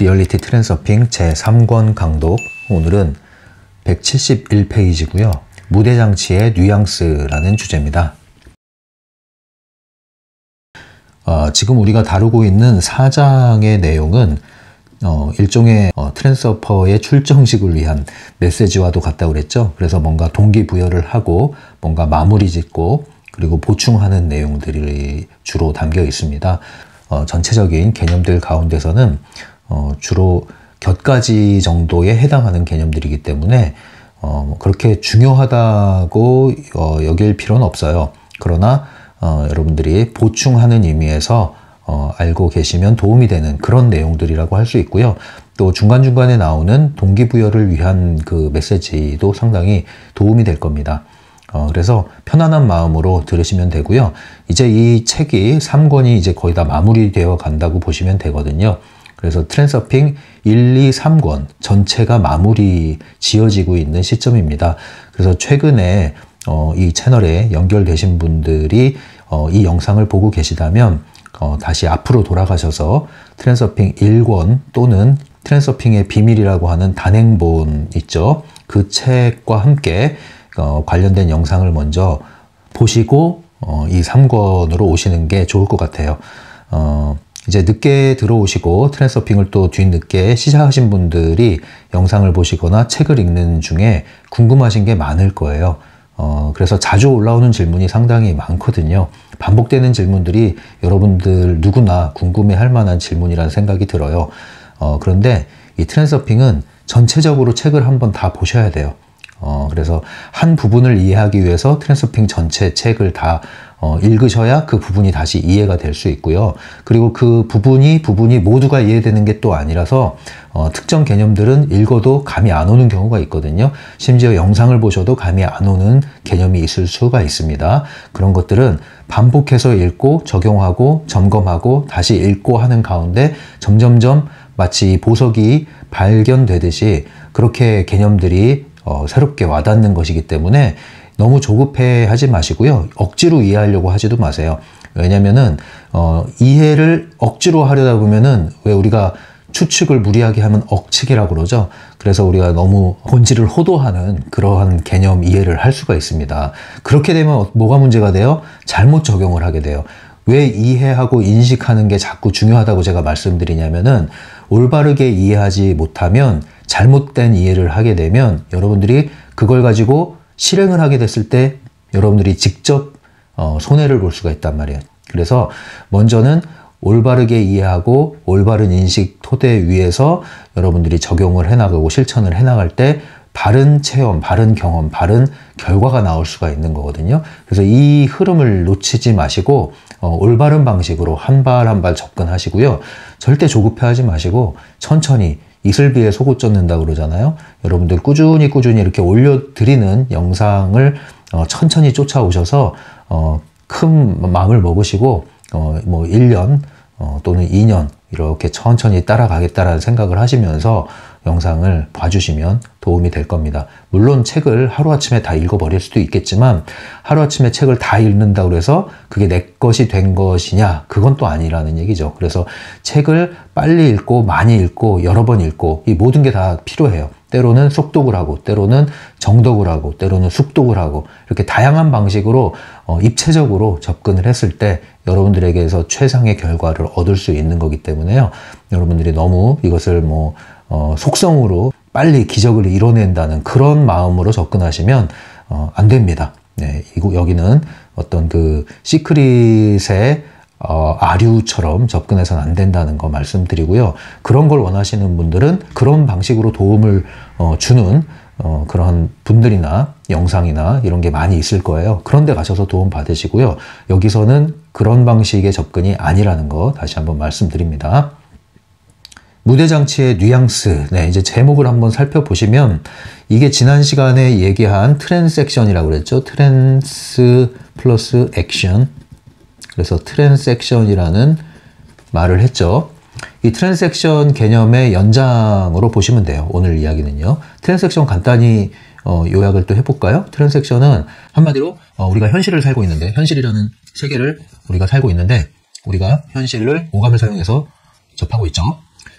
리얼리티 트렌서핑 제3권 강독. 오늘은 171페이지고요. 무대장치의 뉘앙스라는 주제입니다. 지금 우리가 다루고 있는 4장의 내용은 일종의 트랜스어퍼의 출정식을 위한 메시지와도 같다고 그랬죠. 그래서 뭔가 동기부여를 하고 뭔가 마무리 짓고 그리고 보충하는 내용들이 주로 담겨 있습니다. 전체적인 개념들 가운데서는 주로 곁가지 정도에 해당하는 개념들이기 때문에 그렇게 중요하다고 여길 필요는 없어요. 그러나 여러분들이 보충하는 의미에서 알고 계시면 도움이 되는 그런 내용들이라고 할 수 있고요. 또 중간중간에 나오는 동기부여를 위한 그 메시지도 상당히 도움이 될 겁니다. 그래서 편안한 마음으로 들으시면 되고요. 이제 이 책이 3권이 이제 거의 다 마무리되어 간다고 보시면 되거든요. 그래서 트랜서핑 1, 2, 3권 전체가 마무리 지어지고 있는 시점입니다. 그래서 최근에 이 채널에 연결되신 분들이 이 영상을 보고 계시다면 다시 앞으로 돌아가셔서 트랜서핑 1권 또는 트랜서핑의 비밀이라고 하는 단행본 있죠. 그 책과 함께 관련된 영상을 먼저 보시고 이 3권으로 오시는 게 좋을 것 같아요. 이제 늦게 들어오시고 트랜서핑을 또 뒤늦게 시작하신 분들이 영상을 보시거나 책을 읽는 중에 궁금하신 게 많을 거예요. 그래서 자주 올라오는 질문이 상당히 많거든요. 반복되는 질문들이 여러분들 누구나 궁금해할 만한 질문이라는 생각이 들어요. 그런데 이 트랜서핑은 전체적으로 책을 한번 다 보셔야 돼요. 그래서 한 부분을 이해하기 위해서 트랜서핑 전체 책을 다 읽으셔야 그 부분이 다시 이해가 될 수 있고요. 그리고 그 부분이 모두가 이해되는 게 또 아니라서 특정 개념들은 읽어도 감이 안 오는 경우가 있거든요. 심지어 영상을 보셔도 감이 안 오는 개념이 있을 수가 있습니다. 그런 것들은 반복해서 읽고 적용하고 점검하고 다시 읽고 하는 가운데 점점점 마치 보석이 발견되듯이 그렇게 개념들이 새롭게 와닿는 것이기 때문에 너무 조급해 하지 마시고요. 억지로 이해하려고 하지도 마세요. 왜냐면은 이해를 억지로 하려다 보면은 왜 우리가 추측을 무리하게 하면 억측이라고 그러죠. 그래서 우리가 너무 본질을 호도하는 그러한 개념 이해를 할 수가 있습니다. 그렇게 되면 뭐가 문제가 돼요? 잘못 적용을 하게 돼요. 왜 이해하고 인식하는 게 자꾸 중요하다고 제가 말씀드리냐면은 올바르게 이해하지 못하면 잘못된 이해를 하게 되면 여러분들이 그걸 가지고 실행을 하게 됐을 때 여러분들이 직접 손해를 볼 수가 있단 말이에요. 그래서 먼저는 올바르게 이해하고 올바른 인식 토대 위에서 여러분들이 적용을 해나가고 실천을 해나갈 때 바른 체험, 바른 경험, 바른 결과가 나올 수가 있는 거거든요. 그래서 이 흐름을 놓치지 마시고 올바른 방식으로 한 발 한 발 접근하시고요. 절대 조급해하지 마시고 천천히 이슬비에 속옷 젖는다고 그러잖아요. 여러분들 꾸준히 이렇게 올려드리는 영상을 천천히 쫓아오셔서 큰 마음을 먹으시고 뭐 1년 또는 2년 이렇게 천천히 따라가겠다라는 생각을 하시면서 영상을 봐주시면 도움이 될 겁니다. 물론 책을 하루아침에 다 읽어버릴 수도 있겠지만 하루아침에 책을 다 읽는다고 해서 그게 내 것이 된 것이냐? 그건 또 아니라는 얘기죠. 그래서 책을 빨리 읽고 많이 읽고 여러 번 읽고 이 모든 게 다 필요해요. 때로는 속독을 하고 때로는 정독을 하고 때로는 숙독을 하고 이렇게 다양한 방식으로 입체적으로 접근을 했을 때 여러분들에게서 최상의 결과를 얻을 수 있는 거기 때문에요. 여러분들이 너무 이것을 속성으로 빨리 기적을 이뤄낸다는 그런 마음으로 접근하시면 안 됩니다. 네, 여기는 어떤 그 시크릿의 아류처럼 접근해서는 안 된다는 거 말씀드리고요. 그런 걸 원하시는 분들은 그런 방식으로 도움을 주는 그런 분들이나 영상이나 이런 게 많이 있을 거예요. 그런 데 가셔서 도움 받으시고요. 여기서는 그런 방식의 접근이 아니라는 거 다시 한번 말씀드립니다. 무대장치의 뉘앙스. 네, 이제 제목을 한번 살펴보시면 이게 지난 시간에 얘기한 트랜섹션이라고 그랬죠. 트랜스 플러스 액션. 그래서 트랜섹션이라는 말을 했죠. 이 트랜섹션 개념의 연장으로 보시면 돼요. 오늘 이야기는요. 트랜섹션 간단히 요약을 또 해볼까요? 트랜섹션은 한마디로 우리가 현실을 살고 있는데 현실이라는 세계를 우리가 살고 있는데 우리가 현실을 오감을 사용해서 접하고 있죠.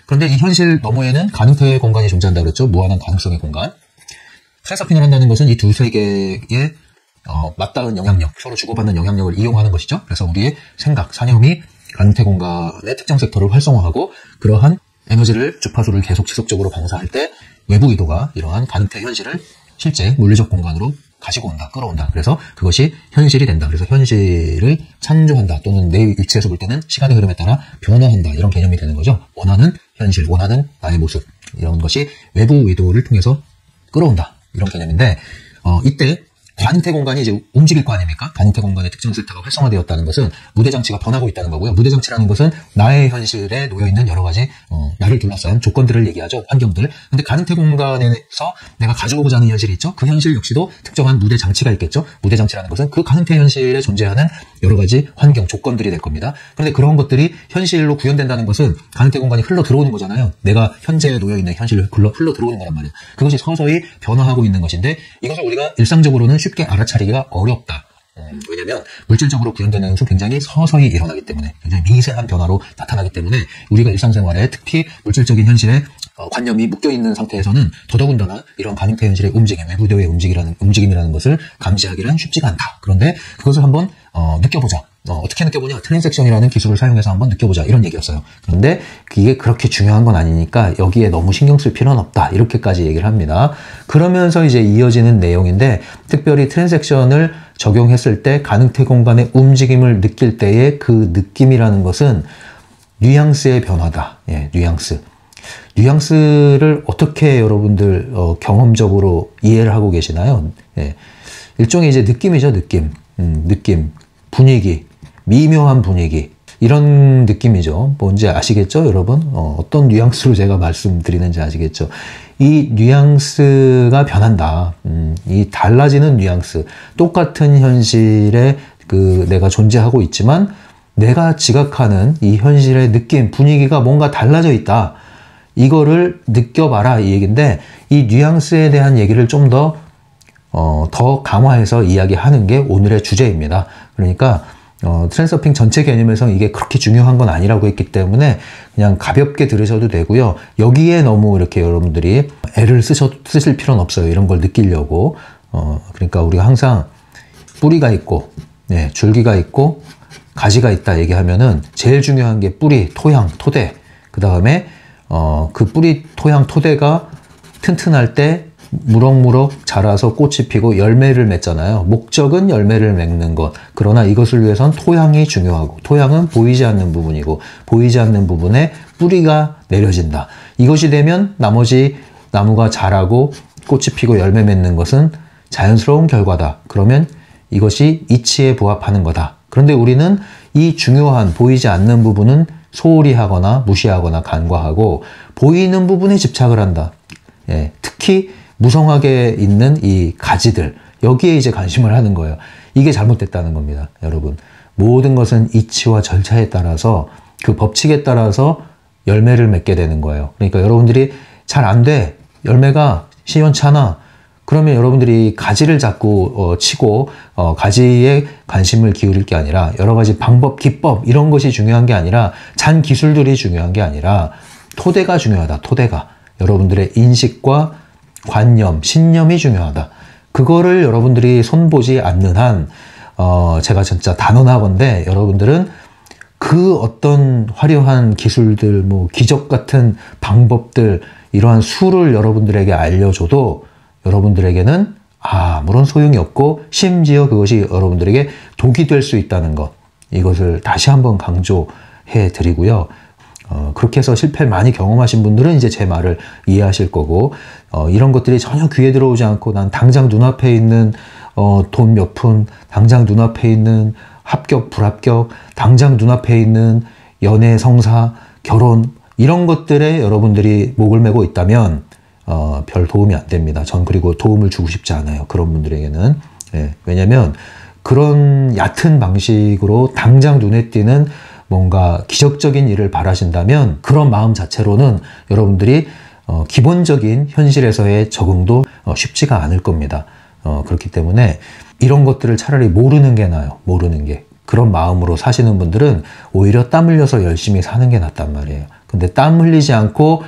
그런데 이 현실 너머에는 가능태의 공간이 존재한다 그랬죠. 무한한 가능성의 공간. 트랜서핑을 한다는 것은 이 두 세계의 맞닿은 영향력, 서로 주고받는 영향력을 이용하는 것이죠. 그래서 우리의 생각, 사념이 가능태 공간의 특정 섹터를 활성화하고 그러한 에너지를, 주파수를 계속 지속적으로 방사할 때 외부 의도가 이러한 가능태 현실을 실제 물리적 공간으로 가지고 온다, 끌어온다. 그래서 그것이 현실이 된다. 그래서 현실을 창조한다. 또는 내 위치에서 볼 때는 시간의 흐름에 따라 변화한다. 이런 개념이 되는 거죠. 원하는 현실, 원하는 나의 모습. 이런 것이 외부 의도를 통해서 끌어온다. 이런 개념인데, 이때 가능태 공간이 이제 움직일 거 아닙니까? 가능태 공간의 특정 섹터가 활성화되었다는 것은 무대장치가 변하고 있다는 거고요. 무대장치라는 것은 나의 현실에 놓여있는 여러 가지 나를 둘러싼 조건들을 얘기하죠. 환경들. 근데 가능태 공간에서 내가 가져오고자 하는 현실이 있죠. 그 현실 역시도 특정한 무대장치가 있겠죠. 무대장치라는 것은 그 가능태 현실에 존재하는 여러 가지 환경, 조건들이 될 겁니다. 그런데 그런 것들이 현실로 구현된다는 것은 가능태 공간이 흘러 들어오는 거잖아요. 내가 현재에 놓여있는 현실을 흘러 들어오는 거란 말이에요. 그것이 서서히 변화하고 있는 것인데 이것을 우리가 일상적으로는 쉽게 알아차리기가 어렵다. 왜냐하면 물질적으로 구현되는 것은 굉장히 서서히 일어나기 때문에 굉장히 미세한 변화로 나타나기 때문에 우리가 일상생활에 특히 물질적인 현실에 관념이 묶여있는 상태에서는 더더군다나 이런 가능태 현실의 움직임, 외부대의 움직임이라는 것을 감지하기란 쉽지가 않다. 그런데 그것을 한번 느껴보자. 어떻게 느껴보냐? 트랜섹션이라는 기술을 사용해서 한번 느껴보자. 이런 얘기였어요. 그런데 이게 그렇게 중요한 건 아니니까 여기에 너무 신경 쓸 필요는 없다. 이렇게까지 얘기를 합니다. 그러면서 이제 이어지는 내용인데 특별히 트랜섹션을 적용했을 때 가능태 공간의 움직임을 느낄 때의 그 느낌이라는 것은 뉘앙스의 변화다. 예, 뉘앙스. 뉘앙스를 어떻게 여러분들 경험적으로 이해를 하고 계시나요? 예, 일종의 이제 느낌이죠. 느낌, 분위기, 미묘한 분위기 이런 느낌이죠. 뭔지 아시겠죠, 여러분? 어떤 뉘앙스로 제가 말씀드리는지 아시겠죠? 이 뉘앙스가 변한다. 이 달라지는 뉘앙스. 똑같은 현실에 내가 존재하고 있지만 내가 지각하는 이 현실의 느낌, 분위기가 뭔가 달라져 있다. 이거를 느껴봐라 이 얘기인데 이 뉘앙스에 대한 얘기를 좀 더 강화해서 이야기하는 게 오늘의 주제입니다. 그러니까 트랜서핑 전체 개념에서 이게 그렇게 중요한 건 아니라고 했기 때문에 그냥 가볍게 들으셔도 되고요. 여기에 너무 이렇게 여러분들이 애를 쓰실 필요는 없어요. 이런 걸 느끼려고. 그러니까 우리가 항상 뿌리가 있고 줄기가 있고 가지가 있다 얘기하면은 제일 중요한 게 뿌리, 토양, 토대. 그 다음에 그 뿌리, 토양, 토대가 튼튼할 때 무럭무럭 자라서 꽃이 피고 열매를 맺잖아요. 목적은 열매를 맺는 것. 그러나 이것을 위해선 토양이 중요하고 토양은 보이지 않는 부분이고 보이지 않는 부분에 뿌리가 내려진다. 이것이 되면 나머지 나무가 자라고 꽃이 피고 열매 맺는 것은 자연스러운 결과다. 그러면 이것이 이치에 부합하는 거다. 그런데 우리는 이 중요한 보이지 않는 부분은 소홀히 하거나 무시하거나 간과하고 보이는 부분에 집착을 한다. 예, 특히 무성하게 있는 이 가지들 여기에 이제 관심을 하는 거예요. 이게 잘못됐다는 겁니다. 여러분 모든 것은 이치와 절차에 따라서 그 법칙에 따라서 열매를 맺게 되는 거예요. 그러니까 여러분들이 잘 안 돼. 열매가 시원찮아. 그러면 여러분들이 가지를 자꾸 치고 가지에 관심을 기울일 게 아니라 여러 가지 방법, 기법 이런 것이 중요한 게 아니라 잔 기술들이 중요한 게 아니라 토대가 중요하다. 토대가. 여러분들의 인식과 관념, 신념이 중요하다. 그거를 여러분들이 손보지 않는 한 제가 진짜 단언하건대 여러분들은 그 어떤 화려한 기술들, 뭐 기적 같은 방법들 이러한 수를 여러분들에게 알려줘도 여러분들에게는 아무런 소용이 없고 심지어 그것이 여러분들에게 독이 될 수 있다는 것 이것을 다시 한번 강조해 드리고요. 그렇게 해서 실패를 많이 경험하신 분들은 이제 제 말을 이해하실 거고 이런 것들이 전혀 귀에 들어오지 않고 난 당장 눈앞에 있는 돈 몇 푼, 당장 눈앞에 있는 합격, 불합격, 당장 눈앞에 있는 연애, 성사, 결혼 이런 것들에 여러분들이 목을 메고 있다면 별 도움이 안 됩니다. 전 그리고 도움을 주고 싶지 않아요. 그런 분들에게는. 예, 왜냐면 그런 얕은 방식으로 당장 눈에 띄는 뭔가 기적적인 일을 바라신다면 그런 마음 자체로는 여러분들이 기본적인 현실에서의 적응도 쉽지가 않을 겁니다. 그렇기 때문에 이런 것들을 차라리 모르는 게 나아요. 모르는 게. 그런 마음으로 사시는 분들은 오히려 땀 흘려서 열심히 사는 게 낫단 말이에요. 근데 땀 흘리지 않고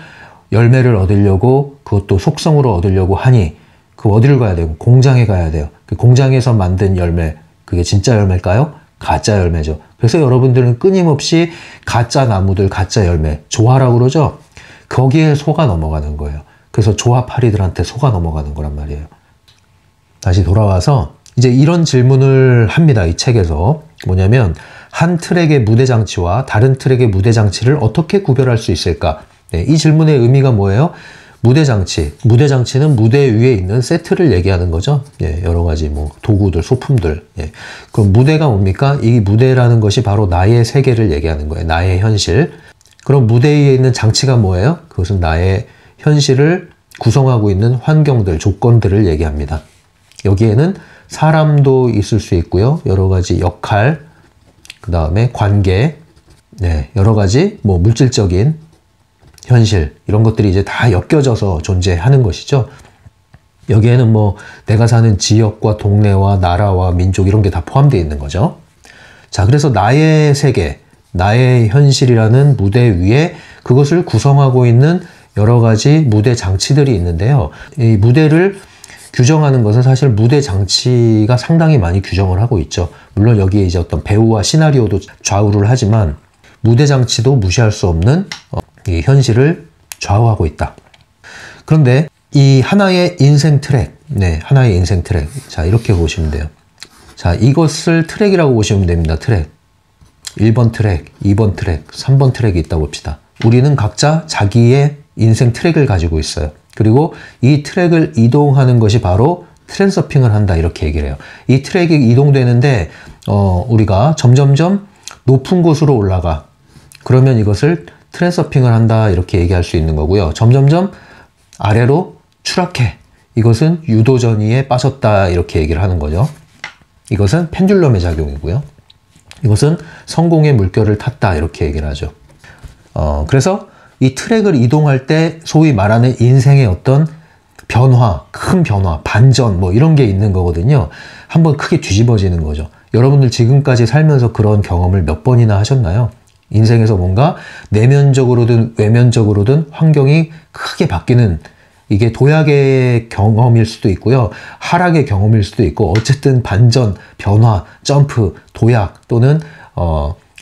열매를 얻으려고, 그것도 속성으로 얻으려고 하니 그 어디를 가야 되고? 공장에 가야 돼요. 그 공장에서 만든 열매, 그게 진짜 열매일까요? 가짜 열매죠. 그래서 여러분들은 끊임없이 가짜 나무들, 가짜 열매, 조화라고 그러죠? 거기에 속아 넘어가는 거예요. 그래서 조화파리들한테 속아 넘어가는 거란 말이에요. 다시 돌아와서 이제 이런 질문을 합니다. 이 책에서. 뭐냐면 한 트랙의 무대장치와 다른 트랙의 무대장치를 어떻게 구별할 수 있을까? 네, 이 질문의 의미가 뭐예요? 무대장치. 무대장치는 무대 위에 있는 세트를 얘기하는 거죠. 예, 여러 가지 뭐 도구들, 소품들. 예. 그럼 무대가 뭡니까? 이 무대라는 것이 바로 나의 세계를 얘기하는 거예요. 나의 현실. 그럼 무대 위에 있는 장치가 뭐예요? 그것은 나의 현실을 구성하고 있는 환경들, 조건들을 얘기합니다. 여기에는 사람도 있을 수 있고요. 여러 가지 역할, 그 다음에 관계, 네, 여러 가지 뭐 물질적인 현실, 이런 것들이 이제 다 엮여져서 존재하는 것이죠. 여기에는 뭐 내가 사는 지역과 동네와 나라와 민족 이런 게 다 포함되어 있는 거죠. 자, 그래서 나의 세계, 나의 현실이라는 무대 위에 그것을 구성하고 있는 여러 가지 무대 장치들이 있는데요. 이 무대를 규정하는 것은 사실 무대 장치가 상당히 많이 규정을 하고 있죠. 물론 여기에 이제 어떤 배우와 시나리오도 좌우를 하지만 무대 장치도 무시할 수 없는 이 현실을 좌우하고 있다. 그런데 이 하나의 인생 트랙, 네, 하나의 인생 트랙. 자, 이렇게 보시면 돼요. 자, 이것을 트랙이라고 보시면 됩니다. 트랙. 1번 트랙, 2번 트랙, 3번 트랙이 있다고 봅시다. 우리는 각자 자기의 인생 트랙을 가지고 있어요. 그리고 이 트랙을 이동하는 것이 바로 트랜서핑을 한다, 이렇게 얘기를 해요. 이 트랙이 이동되는데 우리가 점점점 높은 곳으로 올라가. 그러면 이것을 트랜서핑을 한다, 이렇게 얘기할 수 있는 거고요. 점점점 아래로 추락해. 이것은 유도전이에 빠졌다, 이렇게 얘기를 하는 거죠. 이것은 펜듈럼의 작용이고요. 이것은 성공의 물결을 탔다, 이렇게 얘기를 하죠. 그래서 이 트랙을 이동할 때 소위 말하는 인생의 어떤 변화, 큰 변화, 반전 뭐 이런 게 있는 거거든요. 한번 크게 뒤집어지는 거죠. 여러분들 지금까지 살면서 그런 경험을 몇 번이나 하셨나요? 인생에서 뭔가 내면적으로든 외면적으로든 환경이 크게 바뀌는, 이게 도약의 경험일 수도 있고요. 하락의 경험일 수도 있고, 어쨌든 반전, 변화, 점프, 도약 또는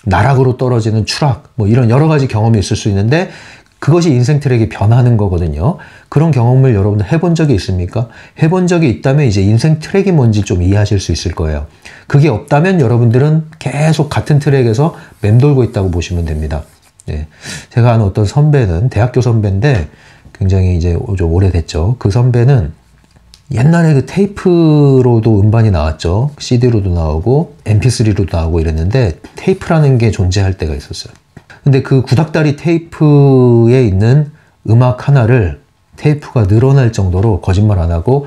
나락으로 떨어지는 추락, 뭐 이런 여러 가지 경험이 있을 수 있는데 그것이 인생 트랙이 변하는 거거든요. 그런 경험을 여러분들 해본 적이 있습니까? 해본 적이 있다면 이제 인생 트랙이 뭔지 좀 이해하실 수 있을 거예요. 그게 없다면 여러분들은 계속 같은 트랙에서 맴돌고 있다고 보시면 됩니다. 네. 제가 아는 어떤 선배는, 대학교 선배인데 굉장히 이제 좀 오래됐죠. 그 선배는 옛날에 그 테이프로도 음반이 나왔죠. CD로도 나오고 MP3로도 나오고 이랬는데 테이프라는 게 존재할 때가 있었어요. 근데 그 구닥다리 테이프에 있는 음악 하나를 테이프가 늘어날 정도로, 거짓말 안 하고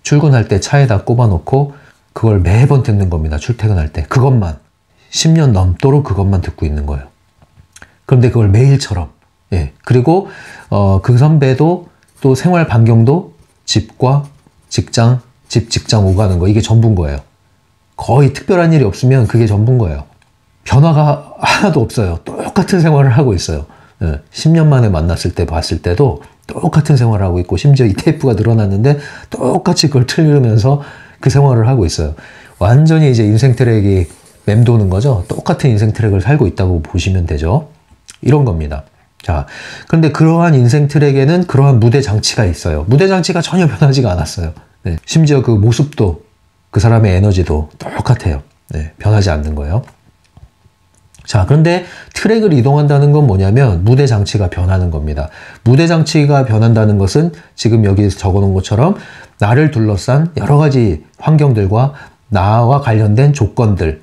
출근할 때 차에다 꼽아놓고 그걸 매번 듣는 겁니다. 출퇴근할 때. 그것만. 10년 넘도록 그것만 듣고 있는 거예요. 그런데 그걸 매일처럼. 예. 그리고 그 선배도 또 생활 반경도 집과 직장, 직장 오가는 거, 이게 전부인 거예요. 거의 특별한 일이 없으면 그게 전부인 거예요. 변화가 하나도 없어요. 똑같은 생활을 하고 있어요. 10년 만에 만났을 때 봤을 때도 똑같은 생활을 하고 있고, 심지어 이 테이프가 늘어났는데 똑같이 그걸 틀으면서 그 생활을 하고 있어요. 완전히 이제 인생 트랙이 맴도는 거죠. 똑같은 인생 트랙을 살고 있다고 보시면 되죠. 이런 겁니다. 자, 그런데 그러한 인생 트랙에는 그러한 무대 장치가 있어요. 무대 장치가 전혀 변하지가 않았어요. 네. 심지어 그 모습도, 그 사람의 에너지도 똑같아요. 네. 변하지 않는 거예요. 자, 그런데 트랙을 이동한다는 건 뭐냐면 무대 장치가 변하는 겁니다. 무대 장치가 변한다는 것은 지금 여기 적어놓은 것처럼 나를 둘러싼 여러 가지 환경들과 나와 관련된 조건들,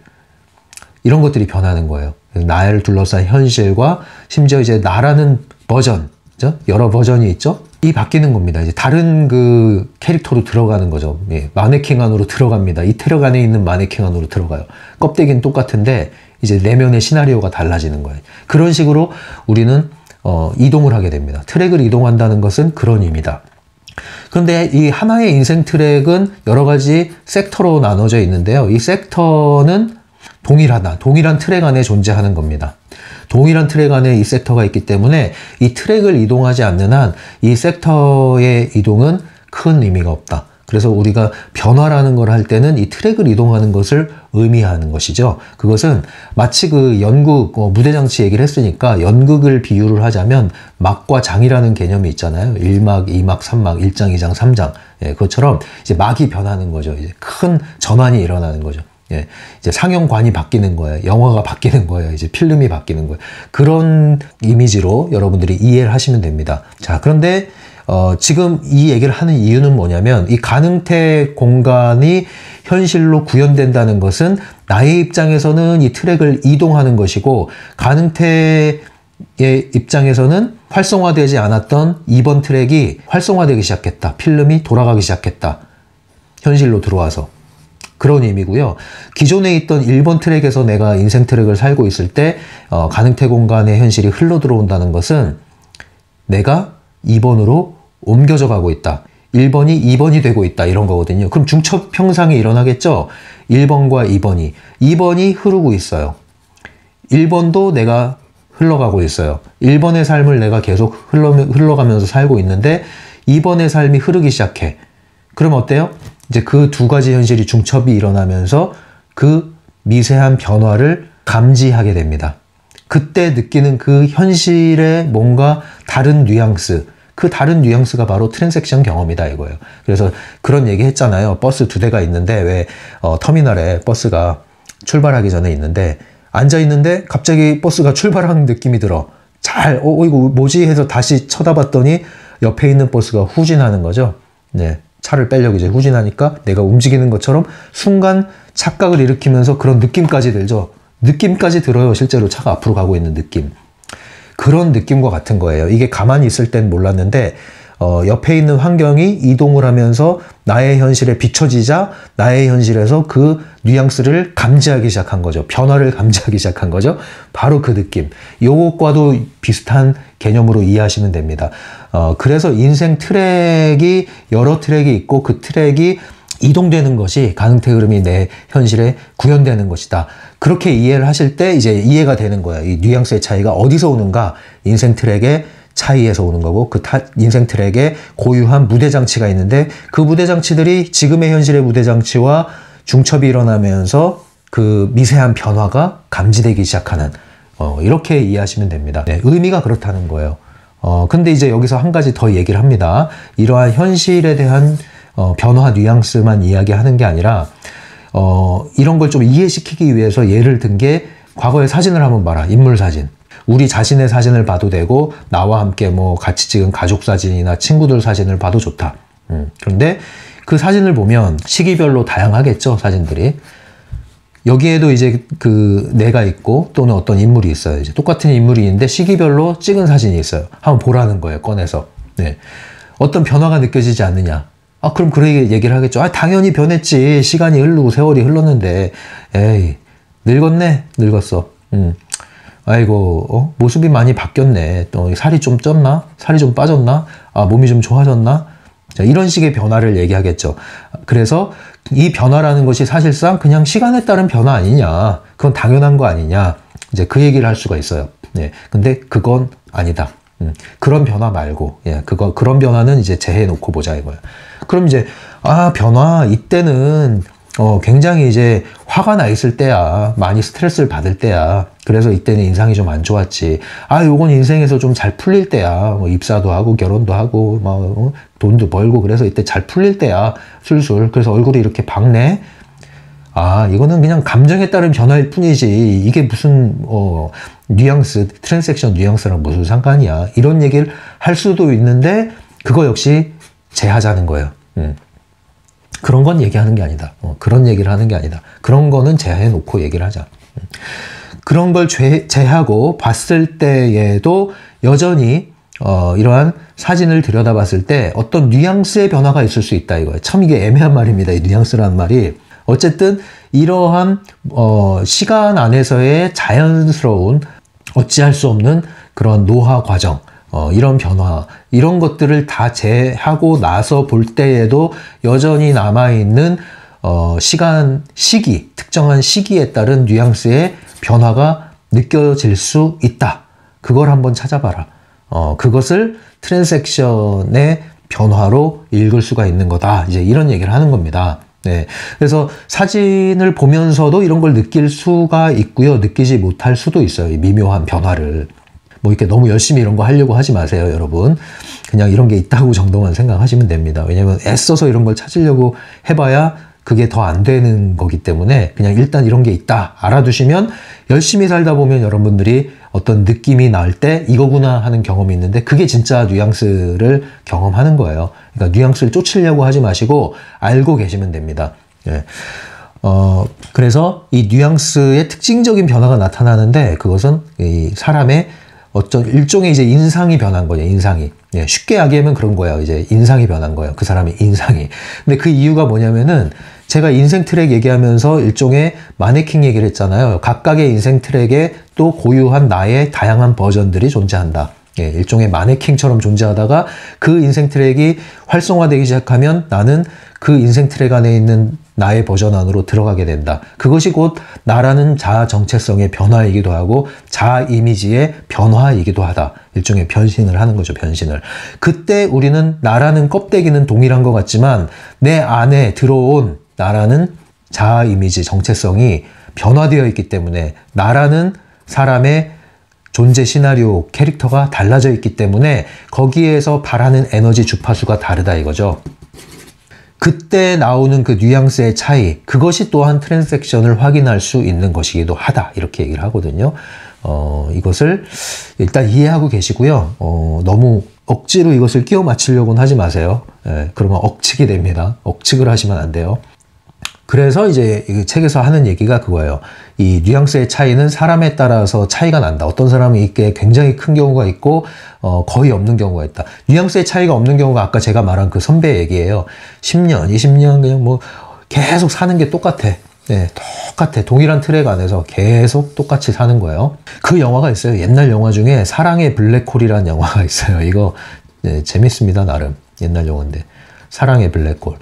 이런 것들이 변하는 거예요. 나를 둘러싼 현실과 심지어 이제 나라는 버전, 그죠? 여러 버전이 있죠? 이 바뀌는 겁니다. 이제 다른 그 캐릭터로 들어가는 거죠. 예, 마네킹 안으로 들어갑니다. 이 트랙 안에 있는 마네킹 안으로 들어가요. 껍데기는 똑같은데 이제 내면의 시나리오가 달라지는 거예요. 그런 식으로 우리는 이동을 하게 됩니다. 트랙을 이동한다는 것은 그런 의미다. 그런데 이 하나의 인생 트랙은 여러 가지 섹터로 나눠져 있는데요. 이 섹터는 동일한 트랙 안에 존재하는 겁니다. 동일한 트랙 안에 이 섹터가 있기 때문에 이 트랙을 이동하지 않는 한 이 섹터의 이동은 큰 의미가 없다. 그래서 우리가 변화라는 걸 할 때는 이 트랙을 이동하는 것을 의미하는 것이죠. 그것은 마치 그 연극, 무대장치 얘기를 했으니까 연극을 비유를 하자면 막과 장이라는 개념이 있잖아요. 1막, 2막, 3막, 1장, 2장, 3장. 예, 그것처럼 이제 막이 변하는 거죠. 이제 큰 전환이 일어나는 거죠. 예, 이제 상영관이 바뀌는 거예요. 영화가 바뀌는 거예요. 이제 필름이 바뀌는 거예요. 그런 이미지로 여러분들이 이해를 하시면 됩니다. 자, 그런데 지금 이 얘기를 하는 이유는 뭐냐면 이 가능태 공간이 현실로 구현된다는 것은 나의 입장에서는 이 트랙을 이동하는 것이고 가능태의 입장에서는 활성화되지 않았던 2번 트랙이 활성화되기 시작했다. 필름이 돌아가기 시작했다. 현실로 들어와서. 그런 의미고요. 기존에 있던 1번 트랙에서 내가 인생 트랙을 살고 있을 때 가능태 공간의 현실이 흘러 들어온다는 것은 내가 2번으로 옮겨져 가고 있다. 1번이 2번이 되고 있다. 이런 거거든요. 그럼 중첩 형상이 일어나겠죠? 1번과 2번이. 2번이 흐르고 있어요. 1번도 내가 흘러가고 있어요. 1번의 삶을 내가 계속 흘러가면서 살고 있는데 2번의 삶이 흐르기 시작해. 그럼 어때요? 이제 그 두 가지 현실이 중첩이 일어나면서 그 미세한 변화를 감지하게 됩니다. 그때 느끼는 그 현실의 뭔가 다른 뉘앙스, 그 다른 뉘앙스가 바로 트랜섹션 경험이다 이거예요. 그래서 그런 얘기 했잖아요. 버스 2대가 있는데 왜 터미널에 버스가 출발하기 전에 있는데 앉아 있는데 갑자기 버스가 출발하는 느낌이 들어. 이거 뭐지 해서 다시 쳐다봤더니 옆에 있는 버스가 후진하는 거죠. 네. 차를 빼려고 이제 후진하니까 내가 움직이는 것처럼 순간 착각을 일으키면서 그런 느낌까지 들죠. 느낌까지 들어요. 실제로 차가 앞으로 가고 있는 느낌. 그런 느낌과 같은 거예요. 이게 가만히 있을 땐 몰랐는데 옆에 있는 환경이 이동을 하면서 나의 현실에 비춰지자 나의 현실에서 그 뉘앙스를 감지하기 시작한 거죠. 변화를 감지하기 시작한 거죠. 바로 그 느낌. 요것과도 비슷한 개념으로 이해하시면 됩니다. 그래서 인생 트랙이 여러 트랙이 있고 그 트랙이 이동되는 것이 가능태 흐름이 내 현실에 구현되는 것이다. 그렇게 이해를 하실 때 이제 이해가 되는 거예요. 이 뉘앙스의 차이가 어디서 오는가? 인생 트랙의 차이에서 오는 거고 그 인생 트랙에 고유한 무대장치가 있는데 그 무대장치들이 지금의 현실의 무대장치와 중첩이 일어나면서 그 미세한 변화가 감지되기 시작하는 이렇게 이해하시면 됩니다. 네, 의미가 그렇다는 거예요. 근데 이제 여기서 한 가지 더 얘기를 합니다. 이러한 현실에 대한 변화 뉘앙스만 이야기하는 게 아니라 이런 걸 좀 이해시키기 위해서 예를 든 게 과거의 사진을 한번 봐라. 인물 사진. 우리 자신의 사진을 봐도 되고 나와 함께 뭐 같이 찍은 가족 사진이나 친구들 사진을 봐도 좋다. 그런데 그 사진을 보면 시기별로 다양하겠죠. 사진들이. 여기에도 이제 그 내가 있고 또는 어떤 인물이 있어요. 이제 똑같은 인물이 있는데 시기별로 찍은 사진이 있어요. 한번 보라는 거예요. 꺼내서. 네. 어떤 변화가 느껴지지 않느냐. 그럼 그렇게 얘기를 하겠죠. 당연히 변했지. 시간이 흐르고 세월이 흘렀는데. 에이, 늙었네. 늙었어. 아이고, 모습이 많이 바뀌었네. 또 살이 좀 쪘나? 살이 좀 빠졌나? 몸이 좀 좋아졌나? 자, 이런 식의 변화를 얘기하겠죠. 그래서 이 변화라는 것이 사실상 그냥 시간에 따른 변화 아니냐. 그건 당연한 거 아니냐. 이제 그 얘기를 할 수가 있어요. 네. 근데 그건 아니다. 그런 변화 말고, 예, 그런 변화는 이제 제해 놓고 보자 이거예요. 그럼 이제, 변화, 이때는, 굉장히 이제 화가 나 있을 때야. 많이 스트레스를 받을 때야. 그래서 이때는 인상이 좀 안 좋았지. 요건 인생에서 좀 잘 풀릴 때야. 뭐 입사도 하고 결혼도 하고 막 돈도 벌고 그래서 이때 잘 풀릴 때야. 술술. 그래서 얼굴이 이렇게 밝네. 이거는 그냥 감정에 따른 변화일 뿐이지. 이게 무슨 뉘앙스, 트랜섹션 뉘앙스랑 무슨 상관이야. 이런 얘기를 할 수도 있는데 그거 역시 제하자는 거예요. 그런 건 얘기하는 게 아니다. 그런 얘기를 하는 게 아니다. 그런 거는 제해 놓고 얘기를 하자. 그런 걸 제하고 봤을 때에도 여전히 이러한 사진을 들여다봤을 때 어떤 뉘앙스의 변화가 있을 수 있다 이거예요. 참 이게 애매한 말입니다. 이 뉘앙스라는 말이. 어쨌든 이러한 시간 안에서의 자연스러운 어찌할 수 없는 그런 노화 과정, 이런 변화, 이런 것들을 다 제하고 나서 볼 때에도 여전히 남아있는 시기, 특정한 시기에 따른 뉘앙스의 변화가 느껴질 수 있다. 그걸 한번 찾아봐라. 그것을 트랜잭션의 변화로 읽을 수가 있는 거다. 이제 이런 얘기를 하는 겁니다. 네. 그래서 사진을 보면서도 이런 걸 느낄 수가 있고요. 느끼지 못할 수도 있어요. 이 미묘한 변화를. 뭐 이렇게 너무 열심히 이런 거 하려고 하지 마세요, 여러분. 그냥 이런 게 있다고 정도만 생각하시면 됩니다. 왜냐면 애써서 이런 걸 찾으려고 해봐야 그게 더 안 되는 거기 때문에 그냥 일단 이런 게 있다 알아두시면 열심히 살다 보면 여러분들이 어떤 느낌이 날 때 이거구나 하는 경험이 있는데 그게 진짜 뉘앙스를 경험하는 거예요. 그러니까 뉘앙스를 쫓으려고 하지 마시고 알고 계시면 됩니다. 예. 그래서 이 뉘앙스의 특징적인 변화가 나타나는데 그것은 이 사람의 어떤 일종의 이제 인상이 변한 거죠. 인상이. 예, 쉽게 이야기하면 그런 거예요. 이제 인상이 변한 거예요. 그 사람의 인상이. 근데 그 이유가 뭐냐면은 제가 인생 트랙 얘기하면서 일종의 마네킹 얘기를 했잖아요. 각각의 인생 트랙에 또 고유한 나의 다양한 버전들이 존재한다. 예, 일종의 마네킹처럼 존재하다가 그 인생 트랙이 활성화되기 시작하면 나는 그 인생 트랙 안에 있는 나의 버전 안으로 들어가게 된다. 그것이 곧 나라는 자아 정체성의 변화이기도 하고 자아 이미지의 변화이기도 하다. 일종의 변신을 하는 거죠. 변신을. 그때 우리는 나라는 껍데기는 동일한 것 같지만 내 안에 들어온 나라는 자아 이미지 정체성이 변화되어 있기 때문에 나라는 사람의 존재 시나리오 캐릭터가 달라져 있기 때문에 거기에서 바라는 에너지 주파수가 다르다 이거죠. 그때 나오는 그 뉘앙스의 차이, 그것이 또한 트랜잭션을 확인할 수 있는 것이기도 하다. 이렇게 얘기를 하거든요. 이것을 일단 이해하고 계시고요. 너무 억지로 이것을 끼워 맞추려고는 하지 마세요. 예, 그러면 억측이 됩니다. 억측을 하시면 안 돼요. 그래서 이제 이 책에서 하는 얘기가 그거예요. 이 뉘앙스의 차이는 사람에 따라서 차이가 난다. 어떤 사람은 이게 굉장히 큰 경우가 있고 거의 없는 경우가 있다. 뉘앙스의 차이가 없는 경우가 아까 제가 말한 그 선배 얘기예요. 10년, 20년 그냥 뭐 계속 사는 게 똑같아. 네, 똑같아. 동일한 트랙 안에서 계속 똑같이 사는 거예요. 그 영화가 있어요. 옛날 영화 중에 사랑의 블랙홀이라는 영화가 있어요. 이거 네, 재밌습니다. 나름. 옛날 영화인데. 사랑의 블랙홀.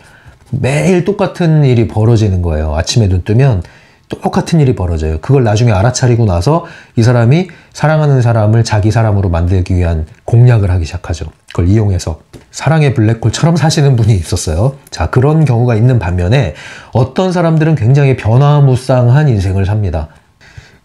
매일 똑같은 일이 벌어지는 거예요. 아침에 눈 뜨면 똑같은 일이 벌어져요. 그걸 나중에 알아차리고 나서 이 사람이 사랑하는 사람을 자기 사람으로 만들기 위한 공략을 하기 시작하죠. 그걸 이용해서 사랑의 블랙홀처럼 사시는 분이 있었어요. 자, 그런 경우가 있는 반면에 어떤 사람들은 굉장히 변화무쌍한 인생을 삽니다.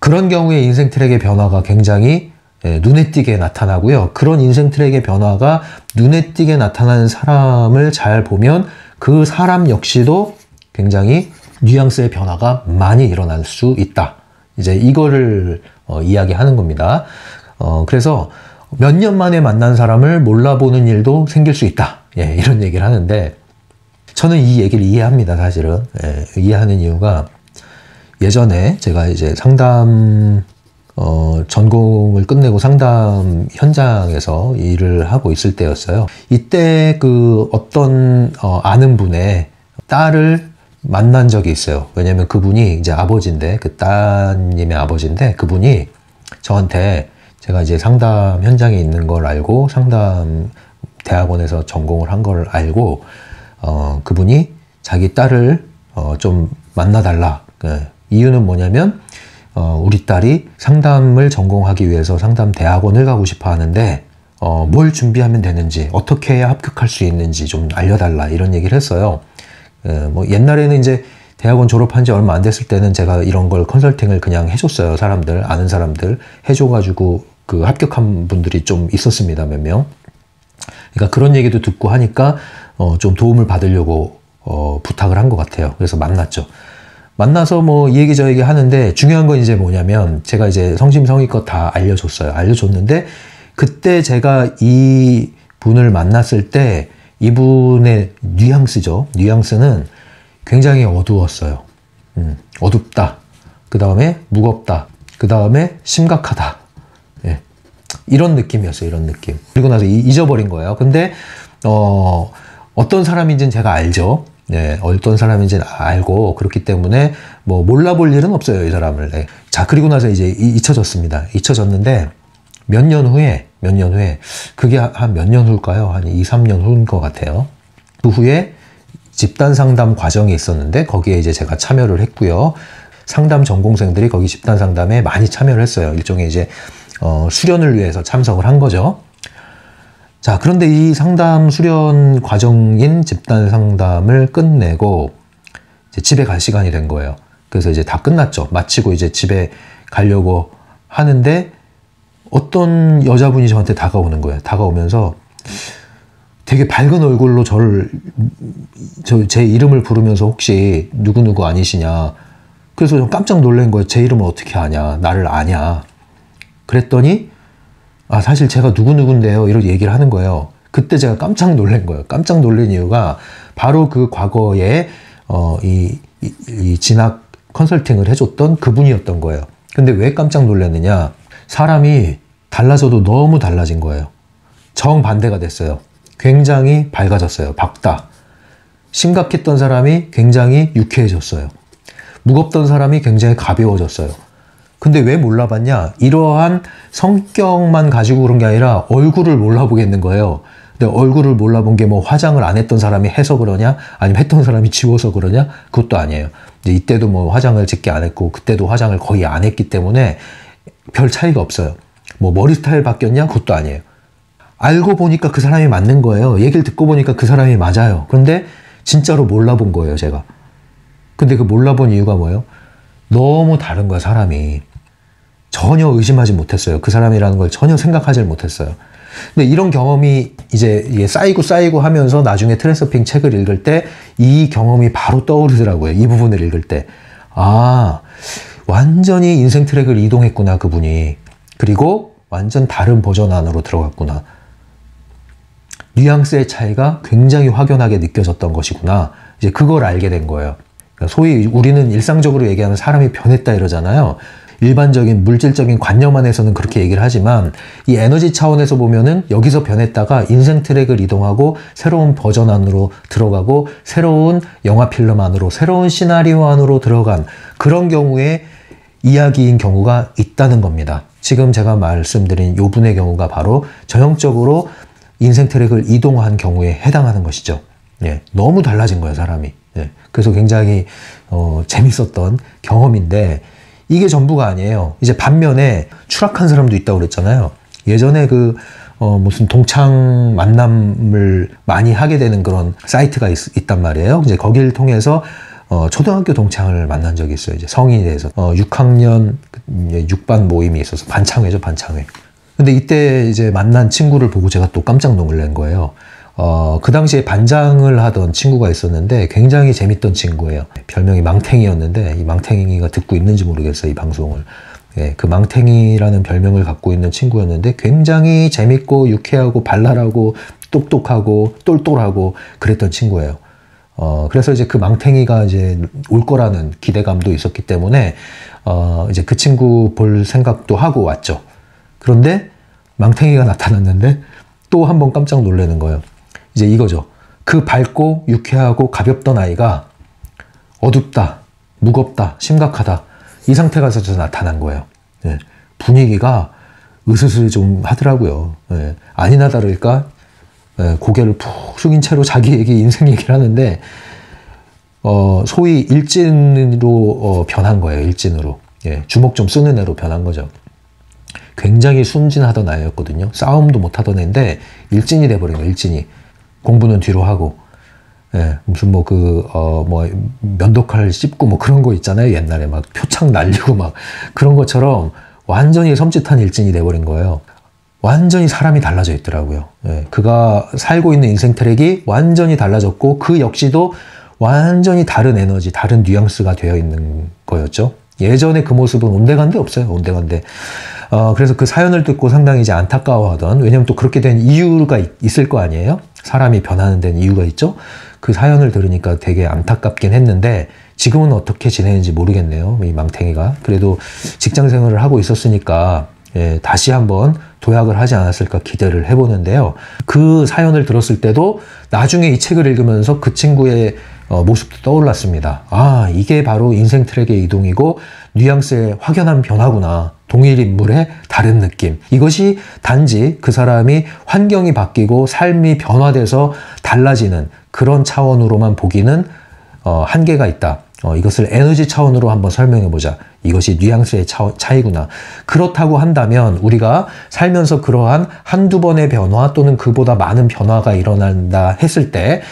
그런 경우에 인생 트랙의 변화가 굉장히 눈에 띄게 나타나고요. 그런 인생 트랙의 변화가 눈에 띄게 나타나는 사람을 잘 보면 그 사람 역시도 굉장히 뉘앙스의 변화가 많이 일어날 수 있다. 이제 이거를 이야기하는 겁니다. 그래서 몇 년 만에 만난 사람을 몰라보는 일도 생길 수 있다. 예, 이런 얘기를 하는데 저는 이 얘기를 이해합니다. 사실은. 예, 이해하는 이유가 예전에 제가 이제 상담 전공을 끝내고 상담 현장에서 일을 하고 있을 때였어요. 이때 그 어떤 아는 분의 딸을 만난 적이 있어요. 왜냐면 그분이 이제 아버지인데, 그 따님의 아버지인데, 그분이 저한테 제가 이제 상담 현장에 있는 걸 알고 상담 대학원에서 전공을 한 걸 알고 그분이 자기 딸을 좀 만나달라. 이유는 뭐냐면 우리 딸이 상담을 전공하기 위해서 상담 대학원을 가고 싶어 하는데 뭘 준비하면 되는지 어떻게 해야 합격할 수 있는지 좀 알려달라 이런 얘기를 했어요. 뭐 옛날에는 이제 대학원 졸업한 지 얼마 안 됐을 때는 제가 이런 걸 컨설팅을 그냥 해줬어요. 사람들, 아는 사람들 해줘가지고 그 합격한 분들이 좀 있었습니다. 몇 명. 그러니까 그런 얘기도 듣고 하니까 좀 도움을 받으려고 부탁을 한 것 같아요. 그래서 만났죠. 만나서 뭐 이 얘기 저 얘기 하는데 중요한 건 이제 뭐냐면 제가 이제 성심성의껏 다 알려줬어요. 알려줬는데 그때 제가 이 분을 만났을 때 이분의 뉘앙스죠. 뉘앙스는 굉장히 어두웠어요. 어둡다. 그 다음에 무겁다. 그 다음에 심각하다. 예. 이런 느낌이었어요. 이런 느낌. 그리고 나서 잊어버린 거예요. 근데 어떤 사람인지는 제가 알죠. 네, 어떤 사람인지는 알고 그렇기 때문에 뭐 몰라볼 일은 없어요. 이 사람을. 네. 자, 그리고 나서 이제 잊혀졌습니다. 잊혀졌는데 몇 년 후에 그게 한 몇 년 후일까요? 한 2, 3년 후인 것 같아요. 그 후에 집단 상담 과정이 있었는데 거기에 이제 제가 참여를 했고요. 상담 전공생들이 거기 집단 상담에 많이 참여를 했어요. 일종의 이제 수련을 위해서 참석을 한 거죠. 자, 그런데 이 상담 수련 과정인 집단 상담을 끝내고 이제 집에 갈 시간이 된 거예요. 그래서 이제 다 끝났죠. 마치고 이제 집에 가려고 하는데 어떤 여자분이 저한테 다가오는 거예요. 다가오면서 되게 밝은 얼굴로 제 이름을 부르면서 혹시 누구누구 아니시냐. 그래서 좀 깜짝 놀란 거예요. 제 이름을 어떻게 아냐. 나를 아냐. 그랬더니 사실 제가 누구누구인데요. 이런 얘기를 하는 거예요. 그때 제가 깜짝 놀란 거예요. 깜짝 놀란 이유가 바로 그 과거에 이 진학 컨설팅을 해줬던 그분이었던 거예요. 근데 왜 깜짝 놀랐느냐. 사람이 달라져도 너무 달라진 거예요. 정반대가 됐어요. 굉장히 밝아졌어요. 밝다. 심각했던 사람이 굉장히 유쾌해졌어요. 무겁던 사람이 굉장히 가벼워졌어요. 근데 왜 몰라봤냐? 이러한 성격만 가지고 그런 게 아니라 얼굴을 몰라보겠는 거예요. 근데 얼굴을 몰라본 게 뭐 화장을 안 했던 사람이 해서 그러냐? 아니면 했던 사람이 지워서 그러냐? 그것도 아니에요. 이제 이때도 뭐 화장을 짙게 안 했고 그때도 화장을 거의 안 했기 때문에 별 차이가 없어요. 뭐 머리 스타일 바뀌었냐? 그것도 아니에요. 알고 보니까 그 사람이 맞는 거예요. 얘기를 듣고 보니까 그 사람이 맞아요. 그런데 진짜로 몰라본 거예요, 제가. 근데 그 몰라본 이유가 뭐예요? 너무 다른 거야, 사람이. 전혀 의심하지 못했어요. 그 사람이라는 걸 전혀 생각하지 못했어요. 근데 이런 경험이 이제 이게 쌓이고 하면서 나중에 트랜스서핑 책을 읽을 때 이 경험이 바로 떠오르더라고요. 이 부분을 읽을 때. 완전히 인생 트랙을 이동했구나, 그분이. 그리고 완전 다른 버전 안으로 들어갔구나. 뉘앙스의 차이가 굉장히 확연하게 느껴졌던 것이구나. 이제 그걸 알게 된 거예요. 그러니까 소위 우리는 일상적으로 얘기하는 사람이 변했다 이러잖아요. 일반적인 물질적인 관념 안에서는 그렇게 얘기를 하지만 이 에너지 차원에서 보면은 여기서 변했다가 인생 트랙을 이동하고 새로운 버전 안으로 들어가고 새로운 영화 필름 안으로 새로운 시나리오 안으로 들어간 그런 경우에 이야기인 경우가 있다는 겁니다. 지금 제가 말씀드린 요 분의 경우가 바로 전형적으로 인생 트랙을 이동한 경우에 해당하는 것이죠. 예, 너무 달라진 거예요, 사람이. 예, 그래서 굉장히 재밌었던 경험인데 이게 전부가 아니에요. 이제 반면에 추락한 사람도 있다고 그랬잖아요. 예전에 무슨 동창 만남을 많이 하게 되는 그런 사이트가 있단 말이에요. 이제 거기를 통해서 초등학교 동창을 만난 적이 있어요. 이제 성인이 돼서 6학년 6반 모임이 있어서 반창회죠, 반창회. 근데 이때 이제 만난 친구를 보고 제가 또 깜짝 놀란 거예요. 그 당시에 반장을 하던 친구가 있었는데 굉장히 재밌던 친구예요. 별명이 망탱이였는데 이 망탱이가 듣고 있는지 모르겠어요, 이 방송을. 예, 그 망탱이라는 별명을 갖고 있는 친구였는데 굉장히 재밌고 유쾌하고 발랄하고 똑똑하고 똘똘하고 그랬던 친구예요. 그래서 이제 그 망탱이가 이제 올 거라는 기대감도 있었기 때문에 이제 그 친구 볼 생각도 하고 왔죠. 그런데 망탱이가 나타났는데 또 한 번 깜짝 놀라는 거예요. 이제 이거죠. 그 밝고 유쾌하고 가볍던 아이가 어둡다, 무겁다, 심각하다 이 상태가 서 나타난 거예요. 예, 분위기가 으스스 좀 하더라고요. 예, 아니나 다를까 고개를 푹 숙인 채로 자기 얘기, 인생 얘기를 하는데 소위 일진으로 변한 거예요. 일진으로. 예, 주먹 좀 쓰는 애로 변한 거죠. 굉장히 순진하던 아이였거든요. 싸움도 못하던 애인데 일진이 돼버린 거예요. 일진이. 공부는 뒤로 하고, 예, 무슨 면도칼 씹고 뭐 그런 거 있잖아요. 옛날에 막 표창 날리고 막 그런 것처럼 완전히 섬찟한 일진이 돼버린 거예요. 완전히 사람이 달라져 있더라고요. 예, 그가 살고 있는 인생 트랙이 완전히 달라졌고 그 역시도 완전히 다른 에너지, 다른 뉘앙스가 되어 있는 거였죠. 예전에 그 모습은 온데간데 없어요. 온데간데. 그래서 그 사연을 듣고 상당히 이제 안타까워하던, 왜냐면 또 그렇게 된 이유가 있을 거 아니에요? 사람이 변하는 데는 이유가 있죠? 그 사연을 들으니까 되게 안타깝긴 했는데, 지금은 어떻게 지내는지 모르겠네요. 이 망탱이가. 그래도 직장 생활을 하고 있었으니까, 예, 다시 한번 도약을 하지 않았을까 기대를 해보는데요. 그 사연을 들었을 때도 나중에 이 책을 읽으면서 그 친구의 모습도 떠올랐습니다. 이게 바로 인생 트랙의 이동이고 뉘앙스의 확연한 변화구나. 동일 인물의 다른 느낌. 이것이 단지 그 사람이 환경이 바뀌고 삶이 변화돼서 달라지는 그런 차원으로만 보기는 한계가 있다. 이것을 에너지 차원으로 한번 설명해 보자. 이것이 뉘앙스의 차이구나. 그렇다고 한다면 우리가 살면서 그러한 한두 번의 변화 또는 그보다 많은 변화가 일어난다 했을 때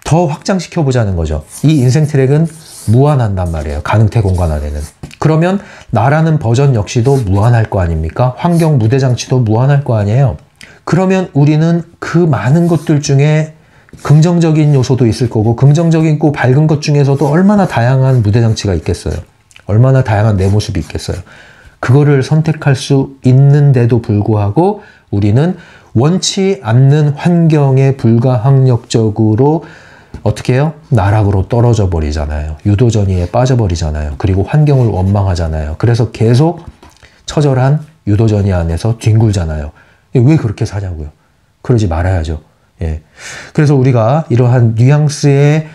더 확장시켜 보자는 거죠. 이 인생 트랙은 무한한단 말이에요. 가능태 공간 안에는. 그러면 나라는 버전 역시도 무한할 거 아닙니까? 환경 무대장치도 무한할 거 아니에요. 그러면 우리는 그 많은 것들 중에 긍정적인 요소도 있을 거고 긍정적이고 밝은 것 중에서도 얼마나 다양한 무대장치가 있겠어요. 얼마나 다양한 내 모습이 있겠어요. 그거를 선택할 수 있는데도 불구하고 우리는 원치 않는 환경에 불가항력적으로 어떻게 해요? 나락으로 떨어져 버리잖아요. 유도전이에 빠져버리잖아요. 그리고 환경을 원망하잖아요. 그래서 계속 처절한 유도전이 안에서 뒹굴잖아요. 왜 그렇게 사냐고요. 그러지 말아야죠. 예. 그래서 우리가 이러한 뉘앙스의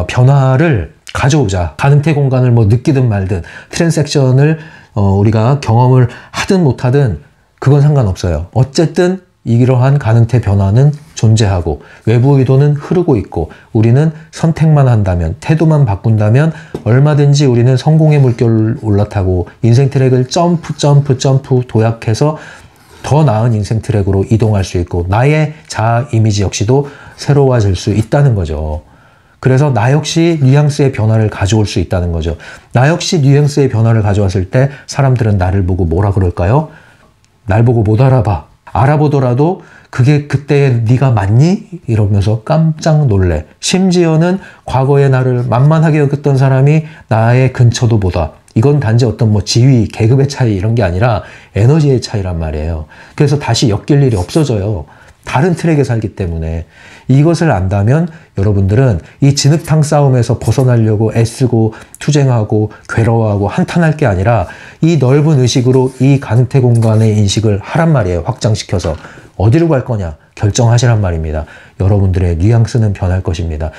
변화를 가져오자. 가능태 공간을 뭐 느끼든 말든 트랜섹션을 우리가 경험을 하든 못하든 그건 상관없어요. 어쨌든 이러한 가능태 변화는 존재하고 외부 의도는 흐르고 있고 우리는 선택만 한다면 태도만 바꾼다면 얼마든지 우리는 성공의 물결을 올라타고 인생 트랙을 점프 도약해서 더 나은 인생 트랙으로 이동할 수 있고 나의 자아 이미지 역시도 새로워질 수 있다는 거죠. 그래서 나 역시 뉘앙스의 변화를 가져올 수 있다는 거죠. 나 역시 뉘앙스의 변화를 가져왔을 때 사람들은 나를 보고 뭐라 그럴까요? 날 보고 못 알아봐. 알아보더라도 그게 그때의 네가 맞니? 이러면서 깜짝 놀래. 심지어는 과거의 나를 만만하게 여겼던 사람이 나의 근처도 보다. 이건 단지 어떤 뭐 지위, 계급의 차이 이런 게 아니라 에너지의 차이란 말이에요. 그래서 다시 엮일 일이 없어져요. 다른 트랙에 살기 때문에. 이것을 안다면 여러분들은 이 진흙탕 싸움에서 벗어나려고 애쓰고 투쟁하고 괴로워하고 한탄할 게 아니라 이 넓은 의식으로 이 가능태 공간의 인식을 하란 말이에요. 확장시켜서. 어디로 갈 거냐 결정하시란 말입니다. 여러분들의 뉘앙스는 변할 것입니다.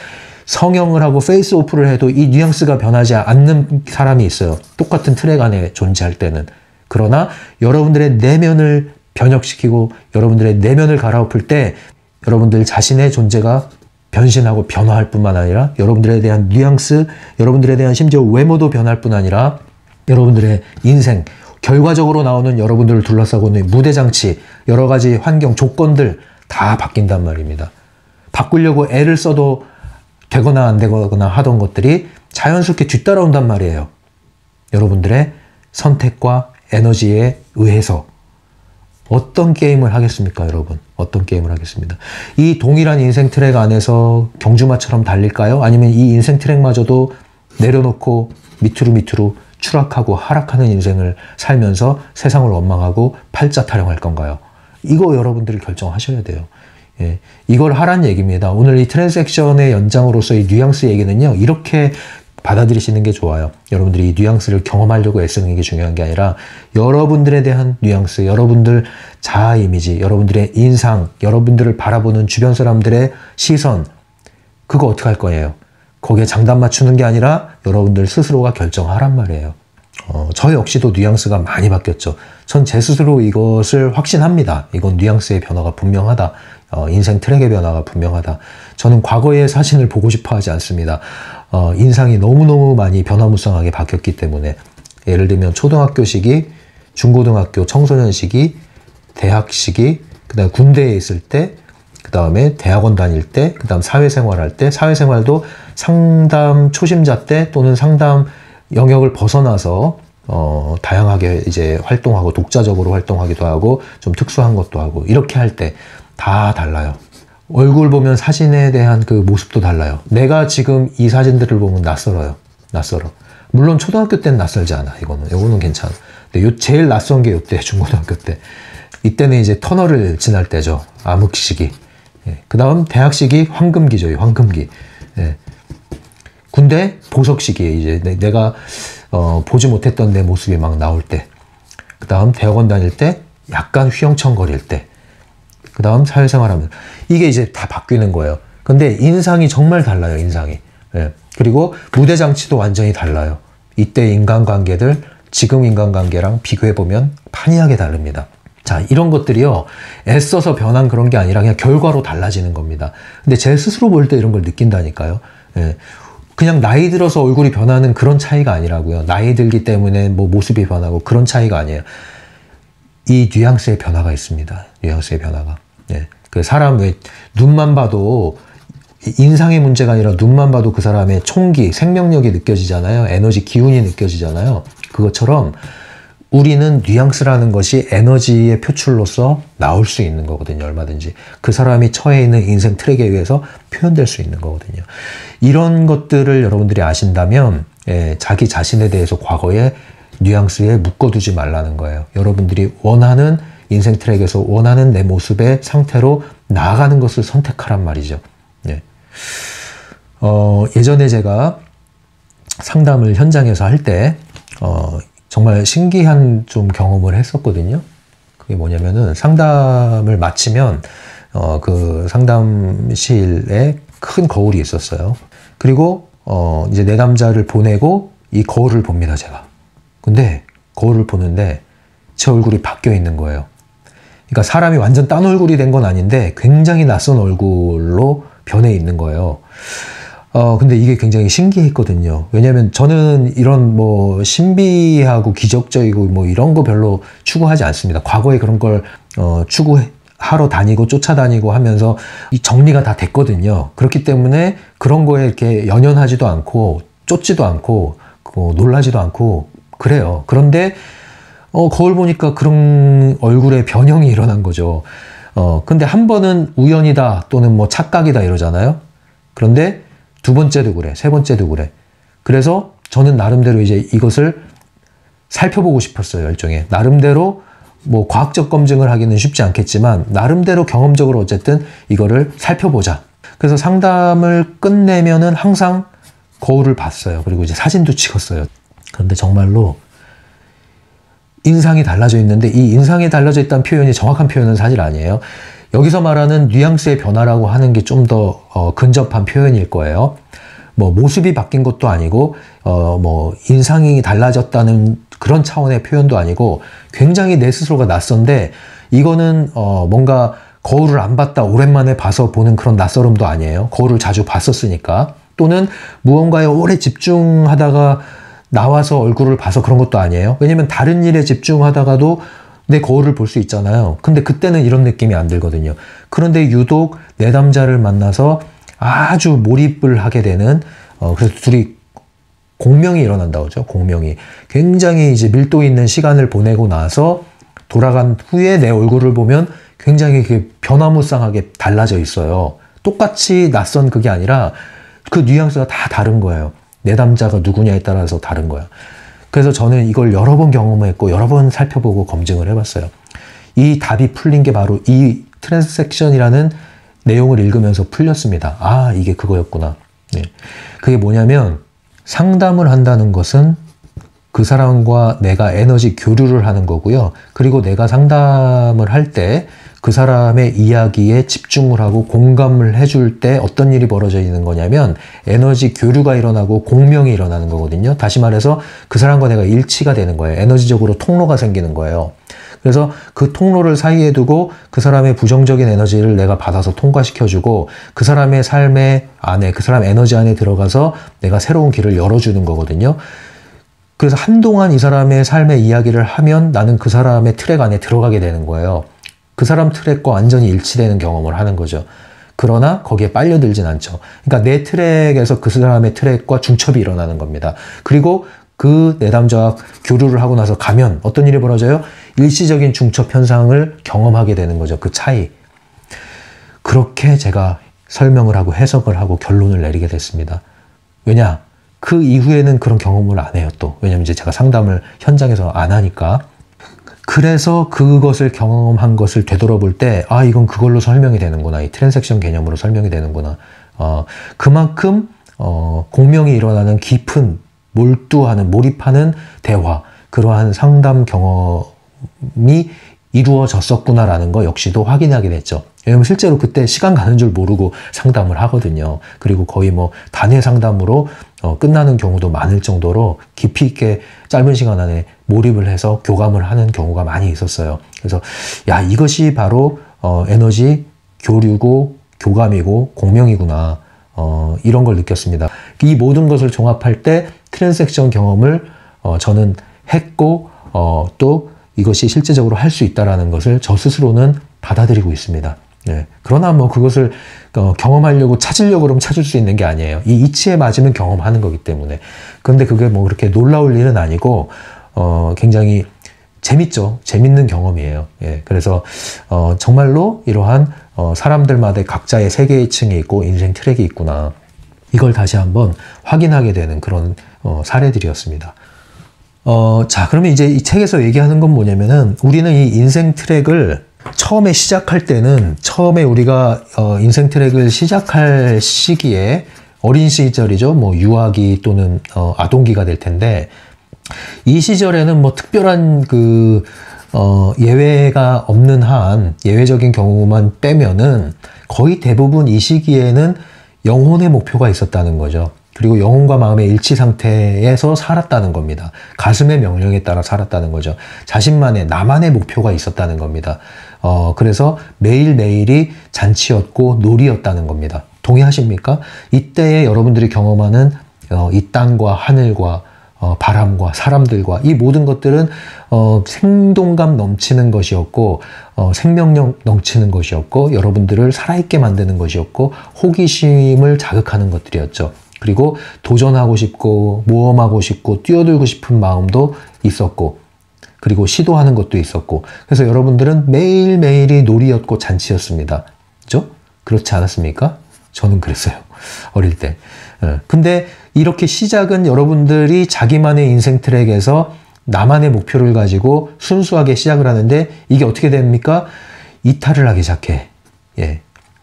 성형을 하고 페이스 오프를 해도 이 뉘앙스가 변하지 않는 사람이 있어요. 똑같은 트랙 안에 존재할 때는. 그러나 여러분들의 내면을 변혁시키고 여러분들의 내면을 갈아엎을 때 여러분들 자신의 존재가 변신하고 변화할 뿐만 아니라 여러분들에 대한 뉘앙스, 여러분들에 대한 심지어 외모도 변할 뿐 아니라 여러분들의 인생, 결과적으로 나오는 여러분들을 둘러싸고 있는 무대장치, 여러 가지 환경, 조건들 다 바뀐단 말입니다. 바꾸려고 애를 써도 되거나 안 되거나 하던 것들이 자연스럽게 뒤따라온단 말이에요. 여러분들의 선택과 에너지에 의해서. 어떤 게임을 하겠습니까, 여러분? 어떤 게임을 하겠습니다. 이 동일한 인생 트랙 안에서 경주마처럼 달릴까요? 아니면 이 인생 트랙마저도 내려놓고 밑으로 추락하고 하락하는 인생을 살면서 세상을 원망하고 팔자 타령할 건가요? 이거 여러분들이 결정하셔야 돼요. 예, 이걸 하란 얘기입니다. 오늘 이 트랜섹션의 연장으로서 이 뉘앙스 얘기는요, 이렇게 받아들이시는 게 좋아요. 여러분들이 이 뉘앙스를 경험하려고 애쓰는 게 중요한 게 아니라 여러분들에 대한 뉘앙스, 여러분들 자아 이미지, 여러분들의 인상, 여러분들을 바라보는 주변 사람들의 시선, 그거 어떻게 할 거예요? 거기에 장단 맞추는 게 아니라 여러분들 스스로가 결정하란 말이에요. 저 역시도 뉘앙스가 많이 바뀌었죠. 전 제 스스로 이것을 확신합니다. 이건 뉘앙스의 변화가 분명하다. 인생 트랙의 변화가 분명하다. 저는 과거의 사진을 보고 싶어 하지 않습니다. 인상이 너무너무 많이 변화무쌍하게 바뀌었기 때문에 예를 들면 초등학교 시기, 중고등학교 청소년 시기, 대학 시기, 그 다음에 군대에 있을 때, 그 다음에 대학원 다닐 때, 그 다음 사회생활 할 때, 사회생활도 상담 초심자 때 또는 상담 영역을 벗어나서 다양하게 이제 활동하고 독자적으로 활동하기도 하고 좀 특수한 것도 하고 이렇게 할 때 다 달라요. 얼굴 보면 사진에 대한 그 모습도 달라요. 내가 지금 이 사진들을 보면 낯설어요. 낯설어. 물론 초등학교 때는 낯설지 않아. 이거는 괜찮아. 근데 제일 낯선 게 이때 중고등학교 때. 이때는 이제 터널을 지날 때죠. 암흑 시기. 예. 그 다음 대학 시기 황금기죠. 황금기. 예. 군대 보석 시기에 이제 내가 보지 못했던 내 모습이 막 나올 때. 그 다음 대학원 다닐 때 약간 휘영청거릴 때. 그 다음 사회생활하면 이게 이제 다 바뀌는 거예요. 근데 인상이 정말 달라요. 인상이. 예. 그리고 무대장치도 완전히 달라요. 이때 인간관계들 지금 인간관계랑 비교해보면 판이하게 다릅니다. 자, 이런 것들이요, 애써서 변한 그런 게 아니라 그냥 결과로 달라지는 겁니다. 근데 제 스스로 볼 때 이런 걸 느낀다니까요. 예. 그냥 나이 들어서 얼굴이 변하는 그런 차이가 아니라고요. 나이 들기 때문에 뭐 모습이 변하고 그런 차이가 아니에요. 이 뉘앙스의 변화가 있습니다. 뉘앙스의 변화가. 예. 그 사람 왜 눈만 봐도 인상의 문제가 아니라 눈만 봐도 그 사람의 총기, 생명력이 느껴지잖아요. 에너지 기운이 느껴지잖아요. 그것처럼 우리는 뉘앙스라는 것이 에너지의 표출로서 나올 수 있는 거거든요. 얼마든지. 그 사람이 처해 있는 인생 트랙에 의해서 표현될 수 있는 거거든요. 이런 것들을 여러분들이 아신다면 자기 자신에 대해서 과거의 뉘앙스에 묶어두지 말라는 거예요. 여러분들이 원하는 인생 트랙에서 원하는 내 모습의 상태로 나아가는 것을 선택하란 말이죠. 네. 예전에 제가 상담을 현장에서 할 때 정말 신기한 좀 경험을 했었거든요. 그게 뭐냐면은 상담을 마치면 그 상담실에 큰 거울이 있었어요. 그리고 이제 내담자를 보내고 이 거울을 봅니다, 제가. 근데 거울을 보는데 제 얼굴이 바뀌어 있는 거예요. 그러니까 사람이 완전 딴 얼굴이 된 건 아닌데 굉장히 낯선 얼굴로 변해 있는 거예요. 근데 이게 굉장히 신기했거든요. 왜냐면 저는 이런 뭐 신비하고 기적적이고 뭐 이런 거 별로 추구하지 않습니다. 과거에 그런 걸 추구하러 다니고 쫓아다니고 하면서 이 정리가 다 됐거든요. 그렇기 때문에 그런 거에 이렇게 연연하지도 않고 쫓지도 않고 놀라지도 않고 그래요. 그런데 거울 보니까 그런 얼굴의 변형이 일어난 거죠. 근데 한 번은 우연이다 또는 뭐 착각이다 이러잖아요. 그런데 두 번째도 그래, 세 번째도 그래. 그래서 저는 나름대로 이제 이것을 살펴보고 싶었어요, 일종의. 나름대로 뭐 과학적 검증을 하기는 쉽지 않겠지만 나름대로 경험적으로 어쨌든 이거를 살펴보자. 그래서 상담을 끝내면은 항상 거울을 봤어요. 그리고 이제 사진도 찍었어요. 그런데 정말로 인상이 달라져 있는데 이 인상이 달라져 있다는 표현이 정확한 표현은 사실 아니에요. 여기서 말하는 뉘앙스의 변화라고 하는 게 좀 더 근접한 표현일 거예요. 뭐 모습이 바뀐 것도 아니고 뭐 인상이 달라졌다는 그런 차원의 표현도 아니고 굉장히 내 스스로가 낯선데 이거는 뭔가 거울을 안 봤다 오랜만에 봐서 보는 그런 낯설음도 아니에요. 거울을 자주 봤었으니까. 또는 무언가에 오래 집중하다가 나와서 얼굴을 봐서 그런 것도 아니에요. 왜냐면 다른 일에 집중하다가도 내 거울을 볼 수 있잖아요. 근데 그때는 이런 느낌이 안 들거든요. 그런데 유독 내담자를 만나서 아주 몰입을 하게 되는 그래서 둘이 공명이 일어난다고 하죠. 공명이. 굉장히 이제 밀도 있는 시간을 보내고 나서 돌아간 후에 내 얼굴을 보면 굉장히 변화무쌍하게 달라져 있어요. 똑같이 낯선 그게 아니라 그 뉘앙스가 다 다른 거예요. 내담자가 누구냐에 따라서 다른 거야. 그래서 저는 이걸 여러 번 경험했고 여러 번 살펴보고 검증을 해봤어요. 이 답이 풀린 게 바로 이 트랜스섹션이라는 내용을 읽으면서 풀렸습니다. 아, 이게 그거였구나. 네. 그게 뭐냐면 상담을 한다는 것은 그 사람과 내가 에너지 교류를 하는 거고요. 그리고 내가 상담을 할 때 그 사람의 이야기에 집중을 하고 공감을 해줄 때 어떤 일이 벌어져 있는 거냐면 에너지 교류가 일어나고 공명이 일어나는 거거든요. 다시 말해서 그 사람과 내가 일치가 되는 거예요. 에너지적으로 통로가 생기는 거예요. 그래서 그 통로를 사이에 두고 그 사람의 부정적인 에너지를 내가 받아서 통과시켜주고 그 사람의 삶의 안에, 그 사람 에너지 안에 들어가서 내가 새로운 길을 열어주는 거거든요. 그래서 한동안 이 사람의 삶의 이야기를 하면 나는 그 사람의 트랙 안에 들어가게 되는 거예요. 그 사람 트랙과 완전히 일치되는 경험을 하는 거죠. 그러나 거기에 빨려들진 않죠. 그러니까 내 트랙에서 그 사람의 트랙과 중첩이 일어나는 겁니다. 그리고 그 내담자와 교류를 하고 나서 가면 어떤 일이 벌어져요? 일시적인 중첩 현상을 경험하게 되는 거죠. 그 차이. 그렇게 제가 설명을 하고 해석을 하고 결론을 내리게 됐습니다. 왜냐? 그 이후에는 그런 경험을 안 해요, 또. 왜냐면 이제 제가 상담을 현장에서 안 하니까. 그래서 그것을 경험한 것을 되돌아볼 때, 아, 이건 그걸로 설명이 되는구나. 이 트랜섹션 개념으로 설명이 되는구나. 그만큼, 공명이 일어나는 깊은, 몰두하는, 몰입하는 대화, 그러한 상담 경험이 이루어졌었구나라는 거 역시도 확인하게 됐죠. 왜냐면 실제로 그때 시간 가는 줄 모르고 상담을 하거든요. 그리고 거의 뭐 단회 상담으로 끝나는 경우도 많을 정도로 깊이 있게 짧은 시간 안에 몰입을 해서 교감을 하는 경우가 많이 있었어요. 그래서 야, 이것이 바로 에너지 교류고 교감이고 공명이구나. 이런 걸 느꼈습니다. 이 모든 것을 종합할 때 트랜잭션 경험을 저는 했고 또 이것이 실제적으로 할 수 있다라는 것을 저 스스로는 받아들이고 있습니다. 네. 그러나 뭐 그것을 경험하려고 찾으려고 그러면 찾을 수 있는 게 아니에요. 이 이치에 맞으면 경험하는 거기 때문에. 그런데 그게 뭐 그렇게 놀라울 일은 아니고 굉장히 재밌죠. 재밌는 경험이에요. 예. 그래서 정말로 이러한 사람들마다 각자의 세계의 층이 있고 인생 트랙이 있구나. 이걸 다시 한번 확인하게 되는 그런 사례들이었습니다. 자, 그러면 이제 이 책에서 얘기하는 건 뭐냐면은 우리는 이 인생 트랙을 처음에 시작할 때는 처음에 우리가 인생 트랙을 시작할 시기에 어린 시절이죠. 뭐 유아기 또는 아동기가 될 텐데 이 시절에는 뭐 특별한 예외가 없는 한 예외적인 경우만 빼면은 거의 대부분 이 시기에는 영혼의 목표가 있었다는 거죠. 그리고 영혼과 마음의 일치 상태에서 살았다는 겁니다. 가슴의 명령에 따라 살았다는 거죠. 자신만의, 나만의 목표가 있었다는 겁니다. 그래서 매일매일이 잔치였고 놀이였다는 겁니다. 동의하십니까? 이때에 여러분들이 경험하는 이 땅과 하늘과 바람과 사람들과 이 모든 것들은 생동감 넘치는 것이었고 생명력 넘치는 것이었고 여러분들을 살아있게 만드는 것이었고 호기심을 자극하는 것들이었죠. 그리고 도전하고 싶고 모험하고 싶고 뛰어들고 싶은 마음도 있었고 그리고 시도하는 것도 있었고 그래서 여러분들은 매일매일이 놀이였고 잔치였습니다. 그렇죠? 그렇지 않았습니까? 저는 그랬어요. 어릴 때. 근데 이렇게 시작은 여러분들이 자기만의 인생 트랙에서 나만의 목표를 가지고 순수하게 시작을 하는데 이게 어떻게 됩니까? 이탈을 하기 시작해. 예.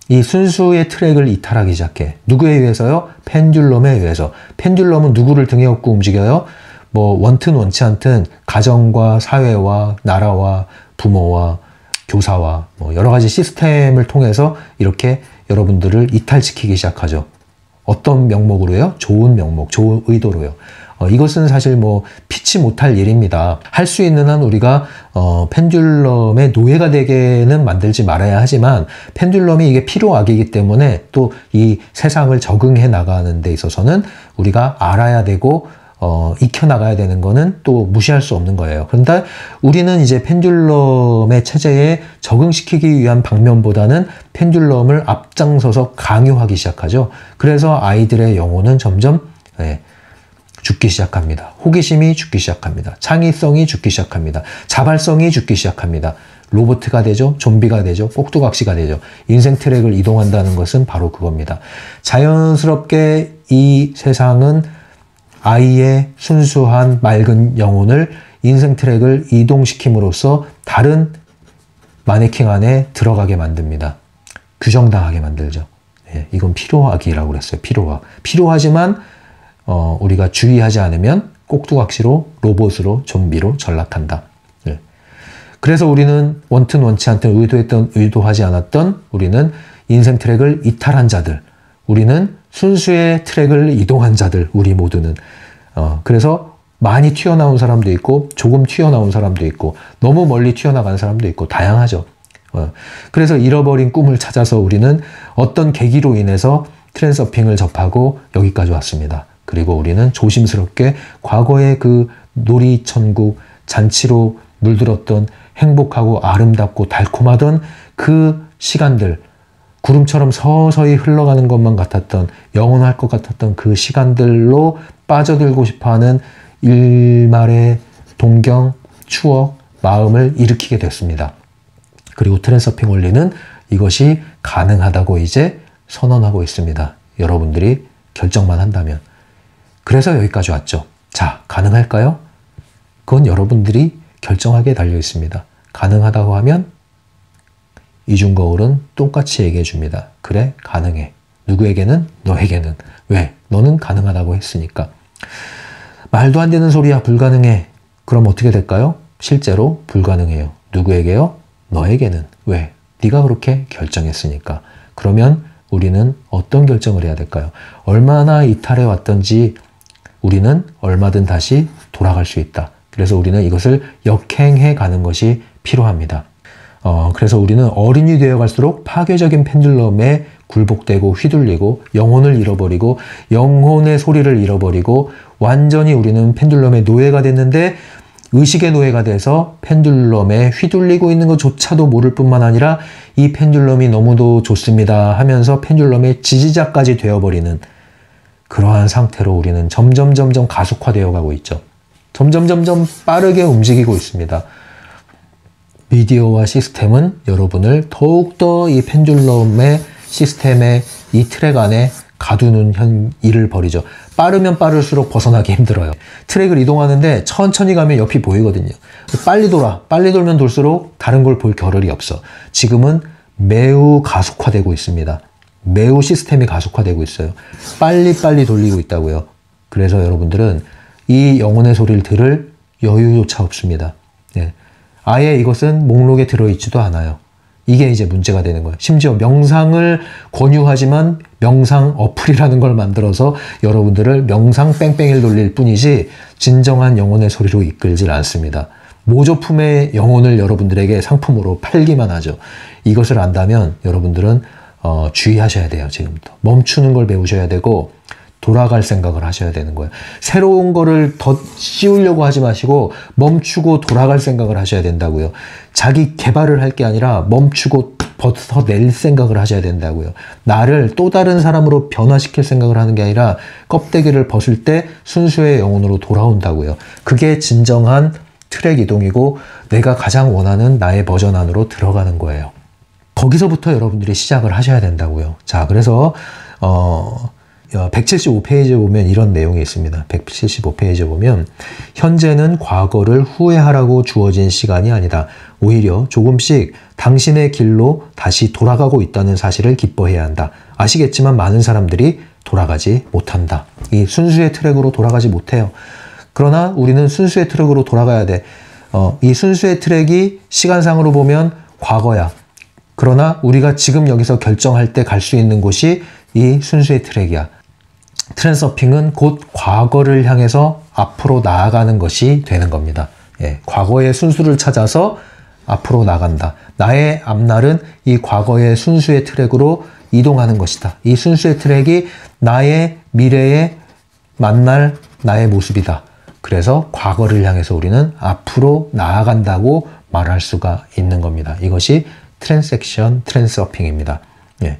이 순수의 트랙을 이탈하기 시작해. 누구에 의해서요? 펜듈럼에 의해서. 펜듈럼은 누구를 등에 업고 움직여요? 뭐 원튼 원치 않든 가정과 사회와 나라와 부모와 교사와 뭐 여러 가지 시스템을 통해서 이렇게 여러분들을 이탈시키기 시작하죠. 어떤 명목으로요? 좋은 명목, 좋은 의도로요. 이것은 사실 뭐 피치 못할 일입니다. 할 수 있는 한 우리가 펜듈럼의 노예가 되게는 만들지 말아야 하지만 펜듈럼이 이게 필요악이기 때문에 또 이 세상을 적응해 나가는 데 있어서는 우리가 알아야 되고 익혀나가야 되는 거는 또 무시할 수 없는 거예요. 그런데 우리는 이제 펜듈럼의 체제에 적응시키기 위한 방면보다는 펜듈럼을 앞장서서 강요하기 시작하죠. 그래서 아이들의 영혼은 점점 죽기 시작합니다. 호기심이 죽기 시작합니다. 창의성이 죽기 시작합니다. 자발성이 죽기 시작합니다. 로봇가 되죠. 좀비가 되죠. 꼭두각시가 되죠. 인생 트랙을 이동한다는 것은 바로 그겁니다. 자연스럽게 이 세상은 아이의 순수한 맑은 영혼을 인생 트랙을 이동시킴으로써 다른 마네킹 안에 들어가게 만듭니다. 규정당하게 만들죠. 예, 이건 필요악이라고 그랬어요. 필요하지만 우리가 주의하지 않으면 꼭두각시로 로봇으로 좀비로 전락한다. 예. 그래서 우리는 원튼 원치 않든 의도하지 않았던 우리는 인생 트랙을 이탈한 자들, 우리는 순수의 트랙을 이동한 자들, 우리 모두는. 그래서 많이 튀어나온 사람도 있고 조금 튀어나온 사람도 있고 너무 멀리 튀어나간 사람도 있고 다양하죠. 그래서 잃어버린 꿈을 찾아서 우리는 어떤 계기로 인해서 트랜서핑을 접하고 여기까지 왔습니다. 그리고 우리는 조심스럽게 과거의 그 놀이천국, 잔치로 물들었던 행복하고 아름답고 달콤하던 그 시간들, 구름처럼 서서히 흘러가는 것만 같았던, 영원할 것 같았던 그 시간들로 빠져들고 싶어하는 일말의 동경, 추억, 마음을 일으키게 됐습니다. 그리고 트랜서핑 원리는 이것이 가능하다고 이제 선언하고 있습니다. 여러분들이 결정만 한다면. 그래서 여기까지 왔죠. 자, 가능할까요? 그건 여러분들이 결정하기에 달려 있습니다. 가능하다고 하면 이중거울은 똑같이 얘기해 줍니다. 그래, 가능해. 누구에게는? 너에게는. 왜? 너는 가능하다고 했으니까. 말도 안 되는 소리야, 불가능해. 그럼 어떻게 될까요? 실제로 불가능해요. 누구에게요? 너에게는. 왜? 네가 그렇게 결정했으니까. 그러면 우리는 어떤 결정을 해야 될까요? 얼마나 이탈해 왔던지 우리는 얼마든 다시 돌아갈 수 있다. 그래서 우리는 이것을 역행해 가는 것이 필요합니다. 그래서 우리는 어른이 되어 갈수록 파괴적인 펜듈럼에 굴복되고 휘둘리고 영혼을 잃어버리고 영혼의 소리를 잃어버리고 완전히 우리는 펜듈럼의 노예가 됐는데 의식의 노예가 돼서 펜듈럼에 휘둘리고 있는 것조차도 모를 뿐만 아니라 이 펜듈럼이 너무도 좋습니다 하면서 펜듈럼의 지지자까지 되어버리는 그러한 상태로 우리는 점점 가속화되어 가고 있죠. 점점 빠르게 움직이고 있습니다. 미디어와 시스템은 여러분을 더욱더 이 펜듈럼의 시스템의 이 트랙 안에 가두는 일을 벌이죠. 빠르면 빠를수록 벗어나기 힘들어요. 트랙을 이동하는데 천천히 가면 옆이 보이거든요. 빨리 돌면 돌수록 다른 걸 볼 겨를이 없어. 지금은 매우 가속화되고 있습니다. 매우 시스템이 가속화되고 있어요. 빨리 돌리고 있다고요. 그래서 여러분들은 이 영혼의 소리를 들을 여유조차 없습니다. 네. 아예 이것은 목록에 들어있지도 않아요. 이게 이제 문제가 되는 거예요. 심지어 명상을 권유하지만 명상 어플이라는 걸 만들어서 여러분들을 명상 뺑뺑이를 돌릴 뿐이지 진정한 영혼의 소리로 이끌질 않습니다. 모조품의 영혼을 여러분들에게 상품으로 팔기만 하죠. 이것을 안다면 여러분들은 주의하셔야 돼요. 지금부터. 멈추는 걸 배우셔야 되고 돌아갈 생각을 하셔야 되는 거예요. 새로운 거를 더 씌우려고 하지 마시고 멈추고 돌아갈 생각을 하셔야 된다고요. 자기 개발을 할 게 아니라 멈추고 벗어낼 생각을 하셔야 된다고요. 나를 또 다른 사람으로 변화시킬 생각을 하는 게 아니라 껍데기를 벗을 때 순수의 영혼으로 돌아온다고요. 그게 진정한 트랙 이동이고 내가 가장 원하는 나의 버전 안으로 들어가는 거예요. 거기서부터 여러분들이 시작을 하셔야 된다고요. 자, 그래서 175페이지에 보면 이런 내용이 있습니다. 175페이지에 보면 현재는 과거를 후회하라고 주어진 시간이 아니다. 오히려 조금씩 당신의 길로 다시 돌아가고 있다는 사실을 기뻐해야 한다. 아시겠지만 많은 사람들이 돌아가지 못한다. 이 순수의 트랙으로 돌아가지 못해요. 그러나 우리는 순수의 트랙으로 돌아가야 돼. 이 순수의 트랙이 시간상으로 보면 과거야. 그러나 우리가 지금 여기서 결정할 때 갈 수 있는 곳이 이 순수의 트랙이야. 트랜서핑은 곧 과거를 향해서 앞으로 나아가는 것이 되는 겁니다. 예, 과거의 순수를 찾아서 앞으로 나간다. 나의 앞날은 이 과거의 순수의 트랙으로 이동하는 것이다. 이 순수의 트랙이 나의 미래에 만날 나의 모습이다. 그래서 과거를 향해서 우리는 앞으로 나아간다고 말할 수가 있는 겁니다. 이것이 트랜섹션 트랜서핑입니다. 예.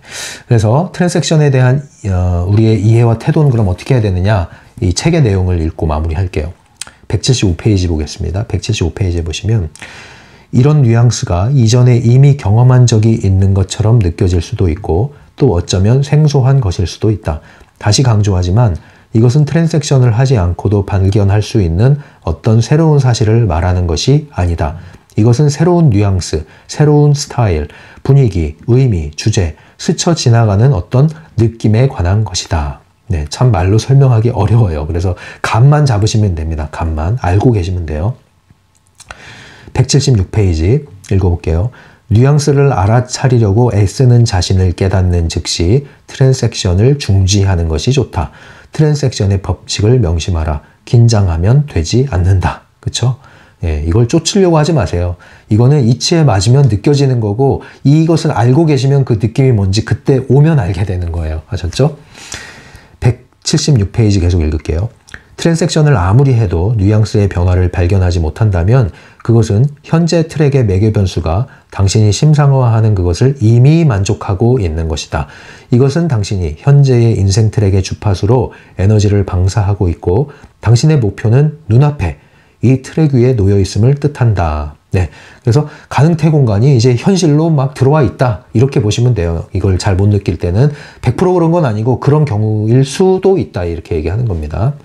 그래서 트랜섹션에 대한 우리의 이해와 태도는 그럼 어떻게 해야 되느냐? 이 책의 내용을 읽고 마무리할게요. 175페이지 보겠습니다. 175페이지에 보시면 이런 뉘앙스가 이전에 이미 경험한 적이 있는 것처럼 느껴질 수도 있고 또 어쩌면 생소한 것일 수도 있다. 다시 강조하지만 이것은 트랜섹션을 하지 않고도 발견할 수 있는 어떤 새로운 사실을 말하는 것이 아니다. 이것은 새로운 뉘앙스, 새로운 스타일, 분위기, 의미, 주제, 스쳐 지나가는 어떤 느낌에 관한 것이다. 네, 참 말로 설명하기 어려워요. 그래서 감만 잡으시면 됩니다. 감만 알고 계시면 돼요. 176페이지 읽어볼게요. 뉘앙스를 알아차리려고 애쓰는 자신을 깨닫는 즉시 트랜섹션을 중지하는 것이 좋다. 트랜섹션의 법칙을 명심하라. 긴장하면 되지 않는다. 그쵸? 예, 이걸 쫓으려고 하지 마세요. 이거는 이치에 맞으면 느껴지는 거고 이것을 알고 계시면 그 느낌이 뭔지 그때 오면 알게 되는 거예요. 아셨죠? 176페이지 계속 읽을게요. 트랜섹션을 아무리 해도 뉘앙스의 변화를 발견하지 못한다면 그것은 현재 트랙의 매개 변수가 당신이 심상화하는 그것을 이미 만족하고 있는 것이다. 이것은 당신이 현재의 인생 트랙의 주파수로 에너지를 방사하고 있고 당신의 목표는 눈앞에 이 트랙 위에 놓여 있음을 뜻한다. 네. 그래서 가능태 공간이 이제 현실로 막 들어와 있다. 이렇게 보시면 돼요. 이걸 잘 못 느낄 때는 100% 그런 건 아니고 그런 경우일 수도 있다. 이렇게 얘기하는 겁니다.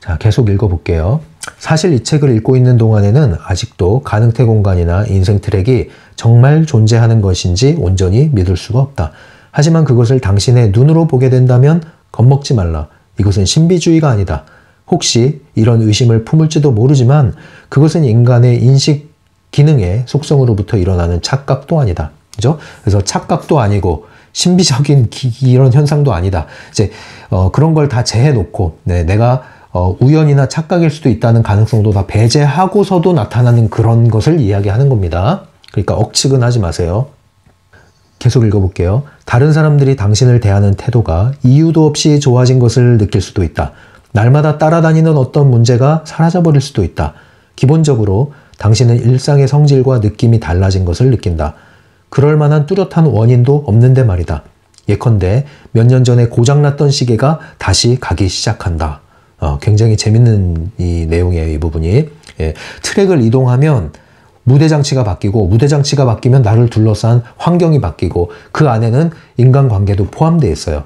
자, 계속 읽어볼게요. 사실 이 책을 읽고 있는 동안에는 아직도 가능태 공간이나 인생 트랙이 정말 존재하는 것인지 온전히 믿을 수가 없다. 하지만 그것을 당신의 눈으로 보게 된다면 겁먹지 말라. 이것은 신비주의가 아니다. 혹시 이런 의심을 품을지도 모르지만 그것은 인간의 인식 기능의 속성으로부터 일어나는 착각도 아니다. 그죠? 그래서 착각도 아니고 신비적인 이런 현상도 아니다. 이제 그런 걸 다 제해놓고 내가 우연이나 착각일 수도 있다는 가능성도 다 배제하고서도 나타나는 그런 것을 이야기하는 겁니다. 그러니까 억측은 하지 마세요. 계속 읽어볼게요. 다른 사람들이 당신을 대하는 태도가 이유도 없이 좋아진 것을 느낄 수도 있다. 날마다 따라다니는 어떤 문제가 사라져버릴 수도 있다. 기본적으로 당신은 일상의 성질과 느낌이 달라진 것을 느낀다. 그럴 만한 뚜렷한 원인도 없는데 말이다. 예컨대 몇 년 전에 고장났던 시계가 다시 가기 시작한다. 굉장히 재밌는 이 내용이에요, 이 부분이. 예, 트랙을 이동하면 무대장치가 바뀌고, 무대장치가 바뀌면 나를 둘러싼 환경이 바뀌고, 그 안에는 인간관계도 포함되어 있어요.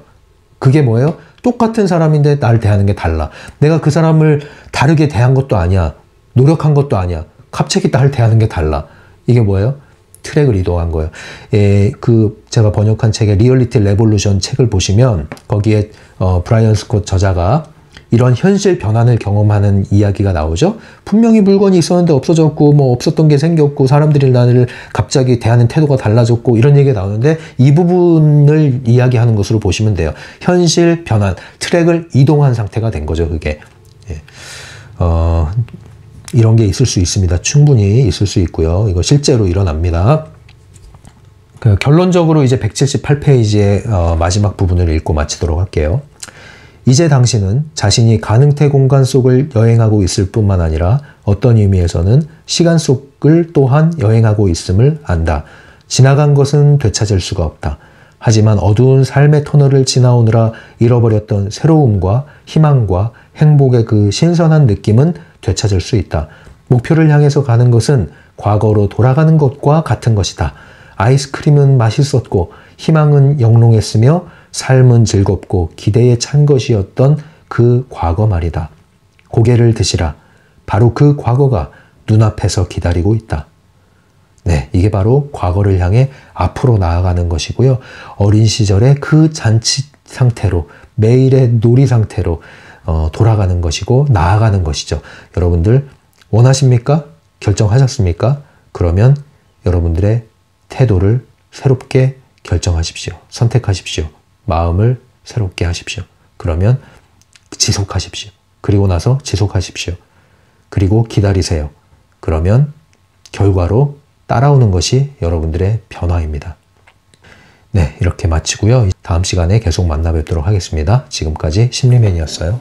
그게 뭐예요? 똑같은 사람인데 날 대하는 게 달라. 내가 그 사람을 다르게 대한 것도 아니야. 노력한 것도 아니야. 갑자기 날 대하는 게 달라. 이게 뭐예요? 트랙을 이동한 거예요. 예, 제가 번역한 책의 리얼리티 레볼루션 책을 보시면 거기에 브라이언 스콧 저자가 이런 현실 변환을 경험하는 이야기가 나오죠. 분명히 물건이 있었는데 없어졌고, 뭐 없었던 게 생겼고, 사람들이 나를 갑자기 대하는 태도가 달라졌고, 이런 얘기가 나오는데 이 부분을 이야기하는 것으로 보시면 돼요. 현실 변환, 트랙을 이동한 상태가 된 거죠, 그게. 예. 이런 게 있을 수 있습니다. 충분히 있을 수 있고요. 이거 실제로 일어납니다. 결론적으로 이제 178페이지의 마지막 부분을 읽고 마치도록 할게요. 이제 당신은 자신이 가능태 공간 속을 여행하고 있을 뿐만 아니라 어떤 의미에서는 시간 속을 또한 여행하고 있음을 안다. 지나간 것은 되찾을 수가 없다. 하지만 어두운 삶의 터널을 지나오느라 잃어버렸던 새로움과 희망과 행복의 그 신선한 느낌은 되찾을 수 있다. 목표를 향해서 가는 것은 과거로 돌아가는 것과 같은 것이다. 아이스크림은 맛있었고 희망은 영롱했으며 삶은 즐겁고 기대에 찬 것이었던 그 과거 말이다. 고개를 드시라. 바로 그 과거가 눈앞에서 기다리고 있다. 네, 이게 바로 과거를 향해 앞으로 나아가는 것이고요. 어린 시절의 그 잔치 상태로, 매일의 놀이 상태로 돌아가는 것이고 나아가는 것이죠. 여러분들 원하십니까? 결정하셨습니까? 그러면 여러분들의 태도를 새롭게 결정하십시오. 선택하십시오. 마음을 새롭게 하십시오. 그러면 지속하십시오. 그리고 나서 지속하십시오. 그리고 기다리세요. 그러면 결과로 따라오는 것이 여러분들의 변화입니다. 네, 이렇게 마치고요. 다음 시간에 계속 만나 뵙도록 하겠습니다. 지금까지 심리맨이었어요.